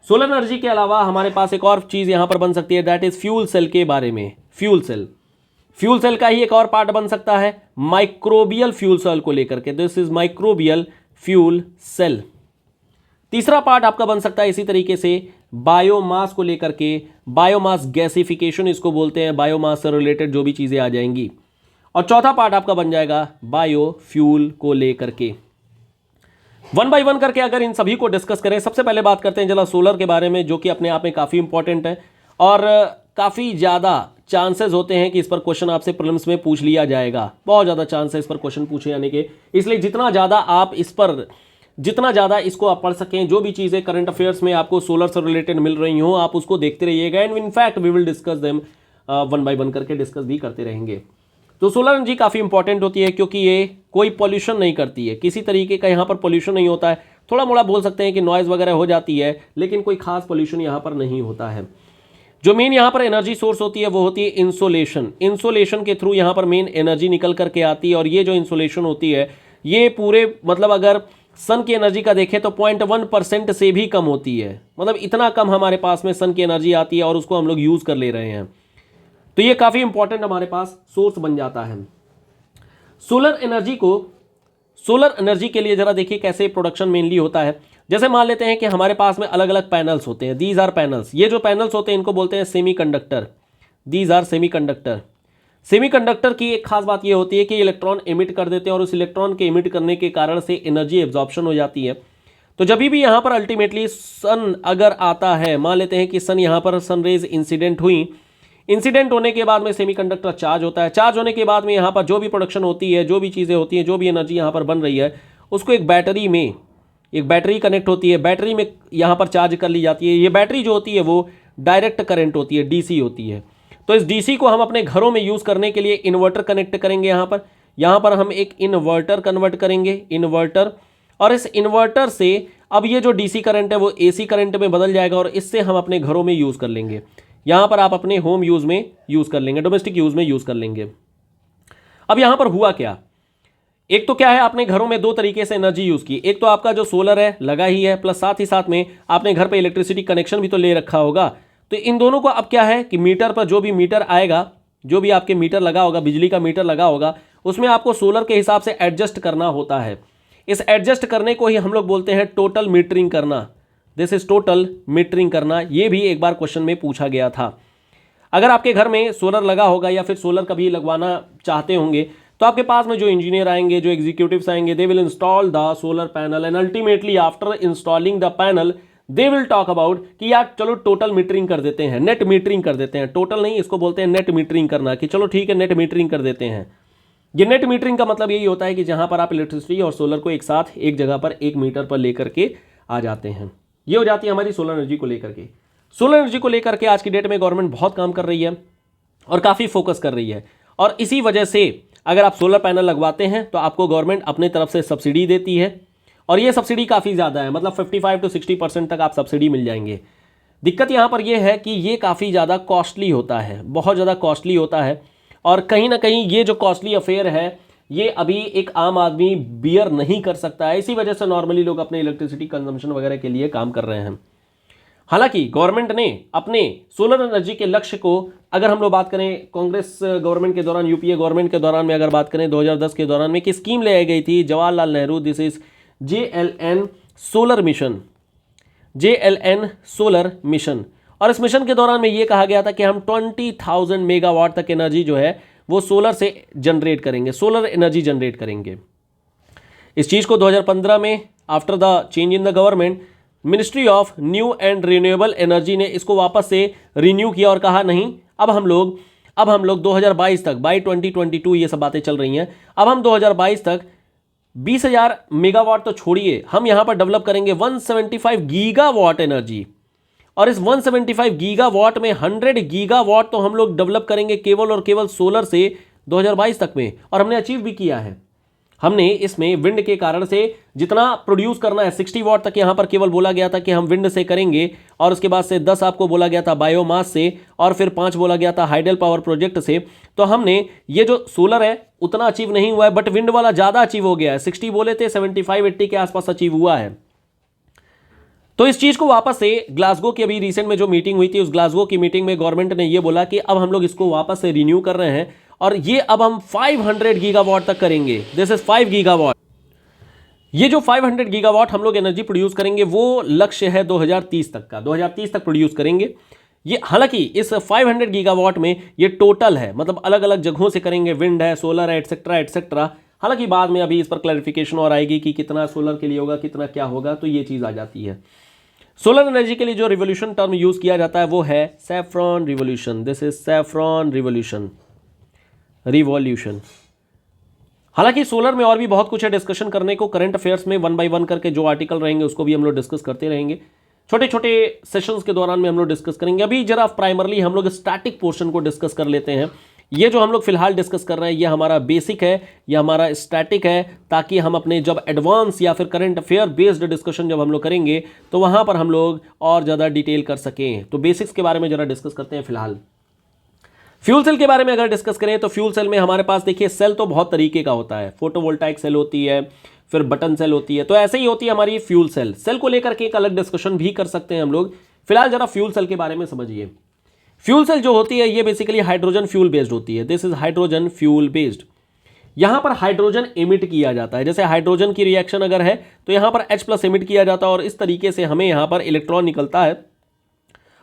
सोलर एनर्जी के अलावा हमारे पास एक और चीज़ यहाँ पर बन सकती है, दैट इज फ्यूल सेल के बारे में। फ्यूल सेल, फ्यूल सेल का ही एक और पार्ट बन सकता है माइक्रोबियल फ्यूल सेल को लेकर के, this is microbial fuel cell. तीसरा पार्ट आपका बन सकता है इसी तरीके से बायोमास को लेकर के, बायोमास गैसिफिकेशन इसको बोलते हैं, बायोमास से रिलेटेड जो भी चीज़ें आ जाएंगी। और चौथा पार्ट आपका बन जाएगा बायोफ्यूल को लेकर के। वन बाय वन करके अगर इन सभी को डिस्कस करें, सबसे पहले बात करते हैं जरा सोलर के बारे में, जो कि अपने आप में काफ़ी इंपॉर्टेंट है और काफ़ी ज़्यादा चांसेस होते हैं कि इस पर क्वेश्चन आपसे प्रीलिम्स में पूछ लिया जाएगा। बहुत ज़्यादा चांस है इस पर क्वेश्चन पूछे जाने के, इसलिए जितना ज़्यादा इसको आप पढ़ सकें, जो भी चीज़ें करंट अफेयर्स में आपको सोलर से रिलेटेड मिल रही हों, आप उसको देखते रहिएगा। And in fact we will discuss them one by one करके डिस्कस भी करते रहेंगे। तो सोलर एनर्जी काफ़ी इंपॉर्टेंट होती है क्योंकि ये कोई पॉल्यूशन नहीं करती है, किसी तरीके का यहाँ पर पॉल्यूशन नहीं होता है। थोड़ा मोड़ा बोल सकते हैं कि नॉइज़ वगैरह हो जाती है, लेकिन कोई खास पॉल्यूशन यहाँ पर नहीं होता है। जो मेन यहाँ पर एनर्जी सोर्स होती है वो होती है इंसोलेशन। इंसोलेशन के थ्रू यहाँ पर मेन एनर्जी निकल करके आती है, और ये जो इंसोलेशन होती है ये पूरे मतलब अगर सन की एनर्जी का देखें तो 0.1% से भी कम होती है। मतलब इतना कम हमारे पास में सन की एनर्जी आती है और उसको हम लोग यूज़ कर ले रहे हैं, तो ये काफ़ी इंपॉर्टेंट हमारे पास सोर्स बन जाता है। सोलर एनर्जी के लिए जरा देखिए कैसे प्रोडक्शन मेनली होता है। जैसे मान लेते हैं कि हमारे पास में अलग अलग पैनल्स होते हैं, दीज आर पैनल्स। ये जो पैनल्स होते हैं इनको बोलते हैं semiconductor, these are semiconductor. Semiconductor की एक खास बात ये होती है कि इलेक्ट्रॉन एमिट कर देते हैं और उस इलेक्ट्रॉन के एमिट करने के कारण से एनर्जी एब्जॉर्प्शन हो जाती है। तो जब भी यहाँ पर अल्टीमेटली सन अगर आता है, मान लेते हैं कि सन यहाँ पर सनरेज इंसिडेंट हुई, इंसिडेंट होने के बाद में सेमीकंडक्टर चार्ज होता है। चार्ज होने के बाद में यहाँ पर जो भी प्रोडक्शन होती है, जो भी चीज़ें होती हैं, जो भी एनर्जी यहाँ पर बन रही है, उसको एक बैटरी कनेक्ट होती है, बैटरी में यहाँ पर चार्ज कर ली जाती है। ये बैटरी जो होती है वो डायरेक्ट करंट होती है, डीसी होती है। तो इस डीसी को हम अपने घरों में यूज़ करने के लिए इन्वर्टर कनेक्ट करेंगे। यहाँ पर हम एक इन्वर्टर कन्वर्ट करेंगे, इन्वर्टर, और इस इन्वर्टर से अब ये जो डीसी करंट है वो एसी करंट में बदल जाएगा और इससे हम अपने घरों में यूज़ कर लेंगे। यहाँ पर आप अपने होम यूज़ में यूज़ कर लेंगे, डोमेस्टिक यूज़ में यूज़ कर लेंगे। अब यहाँ पर हुआ क्या, एक तो क्या है, आपने घरों में दो तरीके से एनर्जी यूज़ की। एक तो आपका जो सोलर है लगा ही है, प्लस साथ ही साथ में आपने घर पे इलेक्ट्रिसिटी कनेक्शन भी तो ले रखा होगा। तो इन दोनों को अब क्या है कि मीटर पर जो भी मीटर आएगा, जो भी आपके मीटर लगा होगा, बिजली का मीटर लगा होगा, उसमें आपको सोलर के हिसाब से एडजस्ट करना होता है। इस एडजस्ट करने को ही हम लोग बोलते हैं टोटल मीटरिंग करना। दिस इज टोटल मीटरिंग करना। ये भी एक बार क्वेश्चन में पूछा गया था। अगर आपके घर में सोलर लगा होगा या फिर सोलर कभी लगवाना चाहते होंगे, तो आपके पास में जो इंजीनियर आएंगे, जो एग्जीक्यूटिव्स आएंगे, they will install the solar panel and ultimately after installing the panel they will talk about कि यार चलो टोटल मीटरिंग कर देते हैं, नेट मीटरिंग कर देते हैं। टोटल नहीं, इसको बोलते हैं नेट मीटरिंग करना, कि चलो ठीक है नेट मीटरिंग कर देते हैं। ये नेट मीटरिंग का मतलब यही होता है कि जहां पर आप इलेक्ट्रिसिटी और सोलर को एक साथ एक जगह पर एक मीटर पर लेकर के आ जाते हैं। ये हो जाती है हमारी सोलर एनर्जी को लेकर के। सोलर एनर्जी को लेकर के आज की डेट में गवर्नमेंट बहुत काम कर रही है और काफ़ी फोकस कर रही है, और इसी वजह से अगर आप सोलर पैनल लगवाते हैं तो आपको गवर्नमेंट अपने तरफ से सब्सिडी देती है, और ये सब्सिडी काफ़ी ज़्यादा है, मतलब 55 to 60% तक आप सब्सिडी मिल जाएंगे। दिक्कत यहाँ पर यह है कि ये काफ़ी ज़्यादा कॉस्टली होता है, बहुत ज़्यादा कॉस्टली होता है, और कहीं ना कहीं ये जो कॉस्टली अफेयर है ये अभी एक आम आदमी बियर नहीं कर सकता है। इसी वजह से नॉर्मली लोग अपने इलेक्ट्रिसिटी कंजम्पशन वगैरह के लिए काम कर रहे हैं। हालांकि गवर्नमेंट ने अपने सोलर एनर्जी के लक्ष्य को, अगर हम लोग बात करें कांग्रेस गवर्नमेंट के दौरान, यूपीए गवर्नमेंट के दौरान में अगर बात करें 2010 के दौरान में, कि स्कीम ले आई गई थी Jawaharlal Nehru, this is JLN solar mission, JLN solar mission. और इस मिशन के दौरान में ये कहा गया था कि हम 20,000 मेगावाट तक एनर्जी जो है वो सोलर से जनरेट करेंगे, सोलर एनर्जी जनरेट करेंगे। इस चीज़ को 2015 में after the change in the government, ministry of new and renewable energy ने इसको वापस से रिन्यू किया और कहा नहीं, अब हम लोग 2022 तक, बाई 2022 ये सब बातें चल रही हैं, अब हम 2022 तक 20,000 मेगावाट तो छोड़िए, हम यहाँ पर डेवलप करेंगे 175 गीगावाट एनर्जी। और इस 175 गीगावाट में 100 गीगावाट तो हम लोग डेवलप करेंगे केवल और केवल सोलर से 2022 तक में, और हमने अचीव भी किया है। हमने इसमें विंड के कारण से जितना प्रोड्यूस करना है 60 वॉट तक यहां पर केवल बोला गया था कि हम विंड से करेंगे, और उसके बाद से 10 आपको बोला गया था बायोमास से, और फिर 5 बोला गया था हाइडल पावर प्रोजेक्ट से। तो हमने ये जो सोलर है उतना अचीव नहीं हुआ है, बट विंड वाला ज्यादा अचीव हो गया है। 60 बोले थे, 75-80 के आसपास अचीव हुआ है। तो इस चीज को वापस से ग्लासगो की अभी रिसेंट में जो मीटिंग हुई थी, उस ग्लासगो की मीटिंग में गवर्नमेंट ने ये बोला कि अब हम लोग इसको वापस से रिन्यू कर रहे हैं, और ये अब हम 500 गीगावाट तक करेंगे। This is 5 gigawatt. ये जो 500 गीगावाट हम लोग एनर्जी प्रोड्यूस करेंगे वो लक्ष्य है 2030 तक का, 2030 तक प्रोड्यूस करेंगे ये। हालांकि इस 500 गीगावाट में ये टोटल है, मतलब अलग अलग जगहों से करेंगे, विंड है, सोलर है, एटसेट्रा एटसेट्रा। हालांकि बाद में अभी इस पर क्लैरिफिकेशन और आएगी कि कितना सोलर के लिए होगा, कितना क्या होगा, तो ये चीज़ आ जाती है। सोलर एनर्जी के लिए जो रिवोल्यूशन टर्म यूज किया जाता है वो है saffron revolution. This is saffron revolution. हालांकि सोलर में और भी बहुत कुछ है डिस्कशन करने को। करंट अफेयर्स में 1 बाय 1 करके जो आर्टिकल रहेंगे उसको भी हम लोग डिस्कस करते रहेंगे। छोटे छोटे सेशंस के दौरान में हम लोग डिस्कस करेंगे। अभी जरा प्राइमरली हम लोग स्टैटिक पोर्शन को डिस्कस कर लेते हैं। ये जो हम लोग फिलहाल डिस्कस कर रहे हैं ये हमारा बेसिक है, ये हमारा स्टैटिक है, ताकि हम अपने जब एडवांस या फिर करंट अफेयर बेस्ड डिस्कशन जब हम लोग करेंगे तो वहां पर हम लोग और ज़्यादा डिटेल कर सकें। तो बेसिक्स के बारे में जरा डिस्कस करते हैं फिलहाल। फ्यूल सेल के बारे में अगर डिस्कस करें तो फ्यूल सेल में हमारे पास देखिए सेल तो बहुत तरीके का होता है। फोटोवोल्टाइक सेल होती है, फिर बटन सेल होती है, तो ऐसे ही होती है हमारी फ्यूल सेल। सेल को लेकर के एक अलग डिस्कशन भी कर सकते हैं हम लोग। फिलहाल जरा फ्यूल सेल के बारे में समझिए। फ्यूल सेल जो होती है ये बेसिकली हाइड्रोजन फ्यूल बेस्ड होती है। This is hydrogen fuel based. यहां पर हाइड्रोजन एमिट किया जाता है। जैसे हाइड्रोजन की रिएक्शन अगर है तो यहां पर H+ एमिट किया जाता है, और इस तरीके से हमें यहां पर इलेक्ट्रॉन निकलता है,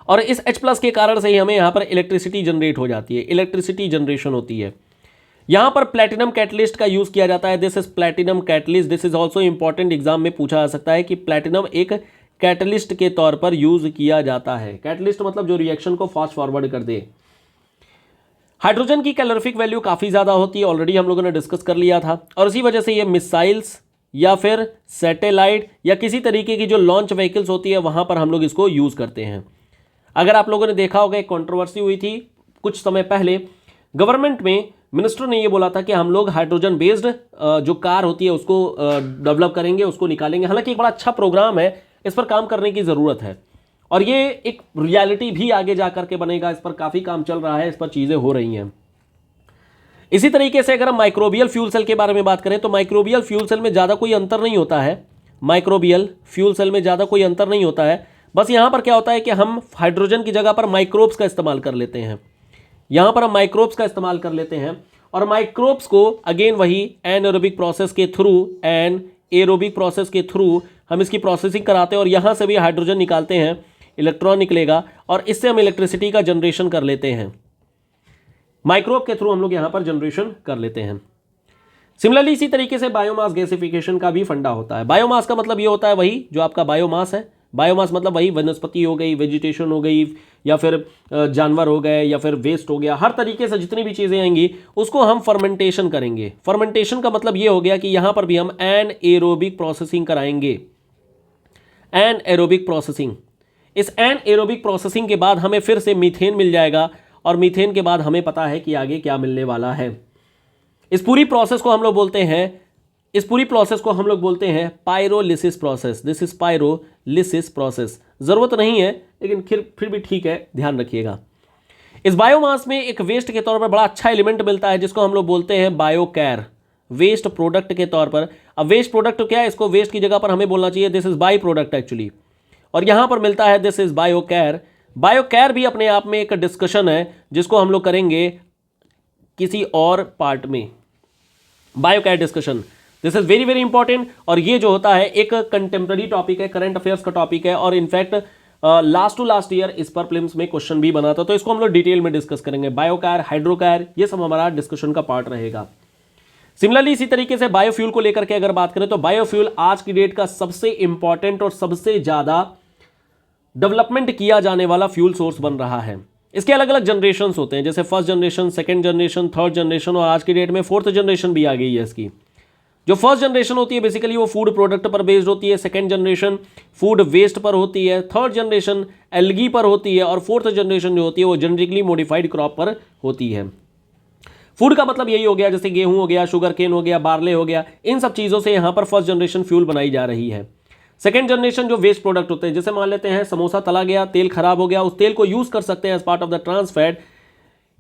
और इस H+ के कारण से ही हमें यहां पर इलेक्ट्रिसिटी जनरेट हो जाती है, इलेक्ट्रिसिटी जनरेशन होती है। यहां पर प्लैटिनम कैटलिस्ट का यूज किया जाता है। This is platinum catalyst. This is also important, exam में पूछा जा सकता है कि प्लैटिनम एक कैटलिस्ट के तौर पर यूज किया जाता है। कैटलिस्ट मतलब जो रिएक्शन को फास्ट फॉरवर्ड कर दे। हाइड्रोजन की कैलोरीफिक वैल्यू काफी ज्यादा होती है, ऑलरेडी हम लोगों ने डिस्कस कर लिया था, और इसी वजह से ये मिसाइल्स या फिर सैटेलाइट या किसी तरीके की जो लॉन्च व्हीकल्स होती है वहां पर हम लोग इसको यूज करते हैं। अगर आप लोगों ने देखा होगा एक कंट्रोवर्सी हुई थी कुछ समय पहले, गवर्नमेंट में मिनिस्टर ने ये बोला था कि हम लोग हाइड्रोजन बेस्ड जो कार होती है उसको डेवलप करेंगे, उसको निकालेंगे। हालांकि एक बड़ा अच्छा प्रोग्राम है, इस पर काम करने की ज़रूरत है, और ये एक रियलिटी भी आगे जा करके बनेगा। इस पर काफ़ी काम चल रहा है, इस पर चीज़ें हो रही हैं। इसी तरीके से अगर हम माइक्रोबियल फ्यूल सेल के बारे में बात करें तो माइक्रोबियल फ्यूल सेल में ज़्यादा कोई अंतर नहीं होता है। माइक्रोबियल फ्यूल सेल में ज़्यादा कोई अंतर नहीं होता है। बस यहाँ पर क्या होता है कि हम हाइड्रोजन की जगह पर माइक्रोब्स का इस्तेमाल कर लेते हैं। यहाँ पर हम माइक्रोब्स का इस्तेमाल कर लेते हैं, और माइक्रोब्स को अगेन वही एनारोबिक प्रोसेस के थ्रू हम इसकी प्रोसेसिंग कराते हैं, और यहाँ से भी हाइड्रोजन निकालते हैं, इलेक्ट्रॉन निकलेगा, और इससे हम इलेक्ट्रिसिटी का जनरेशन कर लेते हैं। माइक्रोब के थ्रू हम लोग यहाँ पर जनरेशन कर लेते हैं। सिमिलरली इसी तरीके से बायोमास गैसिफिकेशन का भी फंडा होता है। बायोमास का मतलब ये होता है वही जो आपका बायोमास है। बायोमास मतलब वही वनस्पति हो गई, वेजिटेशन हो गई, या फिर जानवर हो गए, या फिर वेस्ट हो गया, हर तरीके से जितनी भी चीज़ें आएंगी उसको हम फर्मेंटेशन करेंगे। फर्मेंटेशन का मतलब ये हो गया कि यहाँ पर भी हम एनएरोबिक प्रोसेसिंग कराएंगे। Anaerobic processing. इस एनएरोबिक प्रोसेसिंग के बाद हमें फिर से मीथेन मिल जाएगा, और मीथेन के बाद हमें पता है कि आगे क्या मिलने वाला है। इस पूरी प्रोसेस को हम लोग बोलते हैं pyrolysis process. This is pyrolysis process. जरूरत नहीं है लेकिन फिर भी ठीक है, ध्यान रखिएगा। इस बायोमास में एक वेस्ट के तौर पर बड़ा अच्छा एलिमेंट मिलता है जिसको हम लोग बोलते हैं बायोकैर, वेस्ट प्रोडक्ट के तौर पर। अब वेस्ट प्रोडक्ट क्या है, इसको वेस्ट की जगह पर हमें बोलना चाहिए this is by product actually, और यहां पर मिलता है दिस इज बायोकैर। बायोकैर भी अपने आप में एक डिस्कशन है जिसको हम लोग करेंगे किसी और पार्ट में। Biochar discussion, this is very very important, और ये जो होता है एक कंटेम्प्रेरी टॉपिक है, करंट अफेयर्स का टॉपिक है, और in fact last to last year इस पर प्रीलिम्स में क्वेश्चन भी बना था, तो इसको हम लोग डिटेल में डिस्कस करेंगे। बायोकैर, हाइड्रोकैर, ये सब हमारा डिस्कशन का पार्ट रहेगा। सिमिलरली इसी तरीके से बायोफ्यूल को लेकर के अगर बात करें तो बायोफ्यूल आज की डेट का सबसे इंपॉर्टेंट और सबसे ज्यादा डेवलपमेंट किया जाने वाला फ्यूल सोर्स बन रहा है। इसके अलग अलग जनरेशन होते हैं, जैसे first generation, second generation, third generation, और आज की डेट में फोर्थ जनरेशन भी आ गई है इसकी। जो फर्स्ट जनरेशन होती है बेसिकली वो फूड प्रोडक्ट पर बेस्ड होती है, सेकेंड जनरेशन फूड वेस्ट पर होती है, थर्ड जनरेशन एल्गी पर होती है, और फोर्थ जनरेशन जो होती है वो जेनेटिकली मॉडिफाइड क्रॉप पर होती है। फूड का मतलब यही हो गया, जैसे गेहूं हो गया, शुगर केन हो गया, बार्ले हो गया, इन सब चीज़ों से यहाँ पर फर्स्ट जनरेशन फ्यूल बनाई जा रही है। सेकेंड जनरेशन जो वेस्ट प्रोडक्ट होते हैं, जैसे मान लेते हैं समोसा तला गया, तेल खराब हो गया, उस तेल को यूज कर सकते हैं as part of the trans fat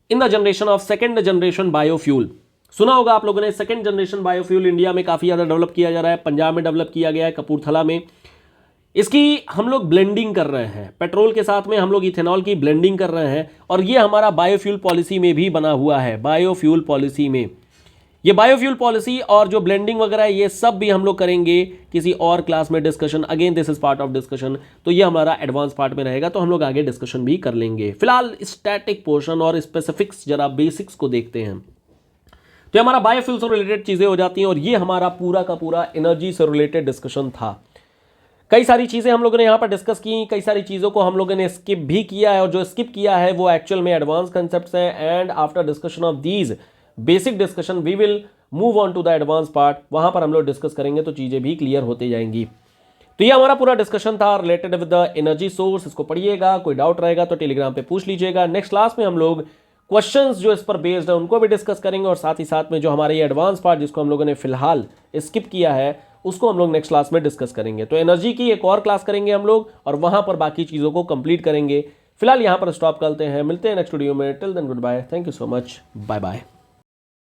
in the generation of second generation biofuel. सुना होगा आप लोगों ने, सेकेंड जनरेशन बायोफ्यूल इंडिया में काफ़ी ज़्यादा डेवलप किया जा रहा है, पंजाब में डेवलप किया गया है, कपूरथला में। इसकी हम लोग ब्लेंडिंग कर रहे हैं, पेट्रोल के साथ में हम लोग इथेनॉल की ब्लेंडिंग कर रहे हैं, और ये हमारा बायोफ्यूल पॉलिसी में भी बना हुआ है। बायोफ्यूल पॉलिसी में ये बायोफ्यूल पॉलिसी और जो ब्लेंडिंग वगैरह है, ये सब भी हम लोग करेंगे किसी और क्लास में discussion. Again this is part of discussion, तो ये हमारा एडवांस पार्ट में रहेगा, तो हम लोग आगे डिस्कशन भी कर लेंगे। फिलहाल स्टैटिक पोर्शन और स्पेसिफिक्स, जरा बेसिक्स को देखते हैं। तो हमारा बायोफ्यूल से रिलेटेड चीजें हो जाती हैं, और ये हमारा पूरा का पूरा एनर्जी से रिलेटेड डिस्कशन था। कई सारी चीज़ें हम लोगों ने यहाँ पर डिस्कस की, कई सारी चीज़ों को हम लोगों ने स्किप भी किया है, और जो स्किप किया है वो एक्चुअल में एडवांस कंसेप्ट्स हैं। And after discussion of these basic discussion we will move on to the advance part, वहाँ पर हम लोग डिस्कस करेंगे तो चीज़ें भी क्लियर होती जाएंगी। तो ये हमारा पूरा डिस्कशन था related with the energy source. इसको पढ़िएगा, कोई डाउट रहेगा तो टेलीग्राम पे पूछ लीजिएगा। नेक्स्ट क्लास में हम लोग क्वेश्चंस जो इस पर बेस्ड है उनको भी डिस्कस करेंगे, और साथ ही साथ में जो हमारे ये एडवांस पार्ट जिसको हम लोगों ने फिलहाल स्किप किया है उसको हम लोग नेक्स्ट क्लास में डिस्कस करेंगे। तो एनर्जी की एक और क्लास करेंगे हम लोग, और वहां पर बाकी चीज़ों को कंप्लीट करेंगे। फिलहाल यहाँ पर स्टॉप करते हैं, मिलते हैं नेक्स्ट वीडियो में। Till then good bye, thank you so much, bye bye.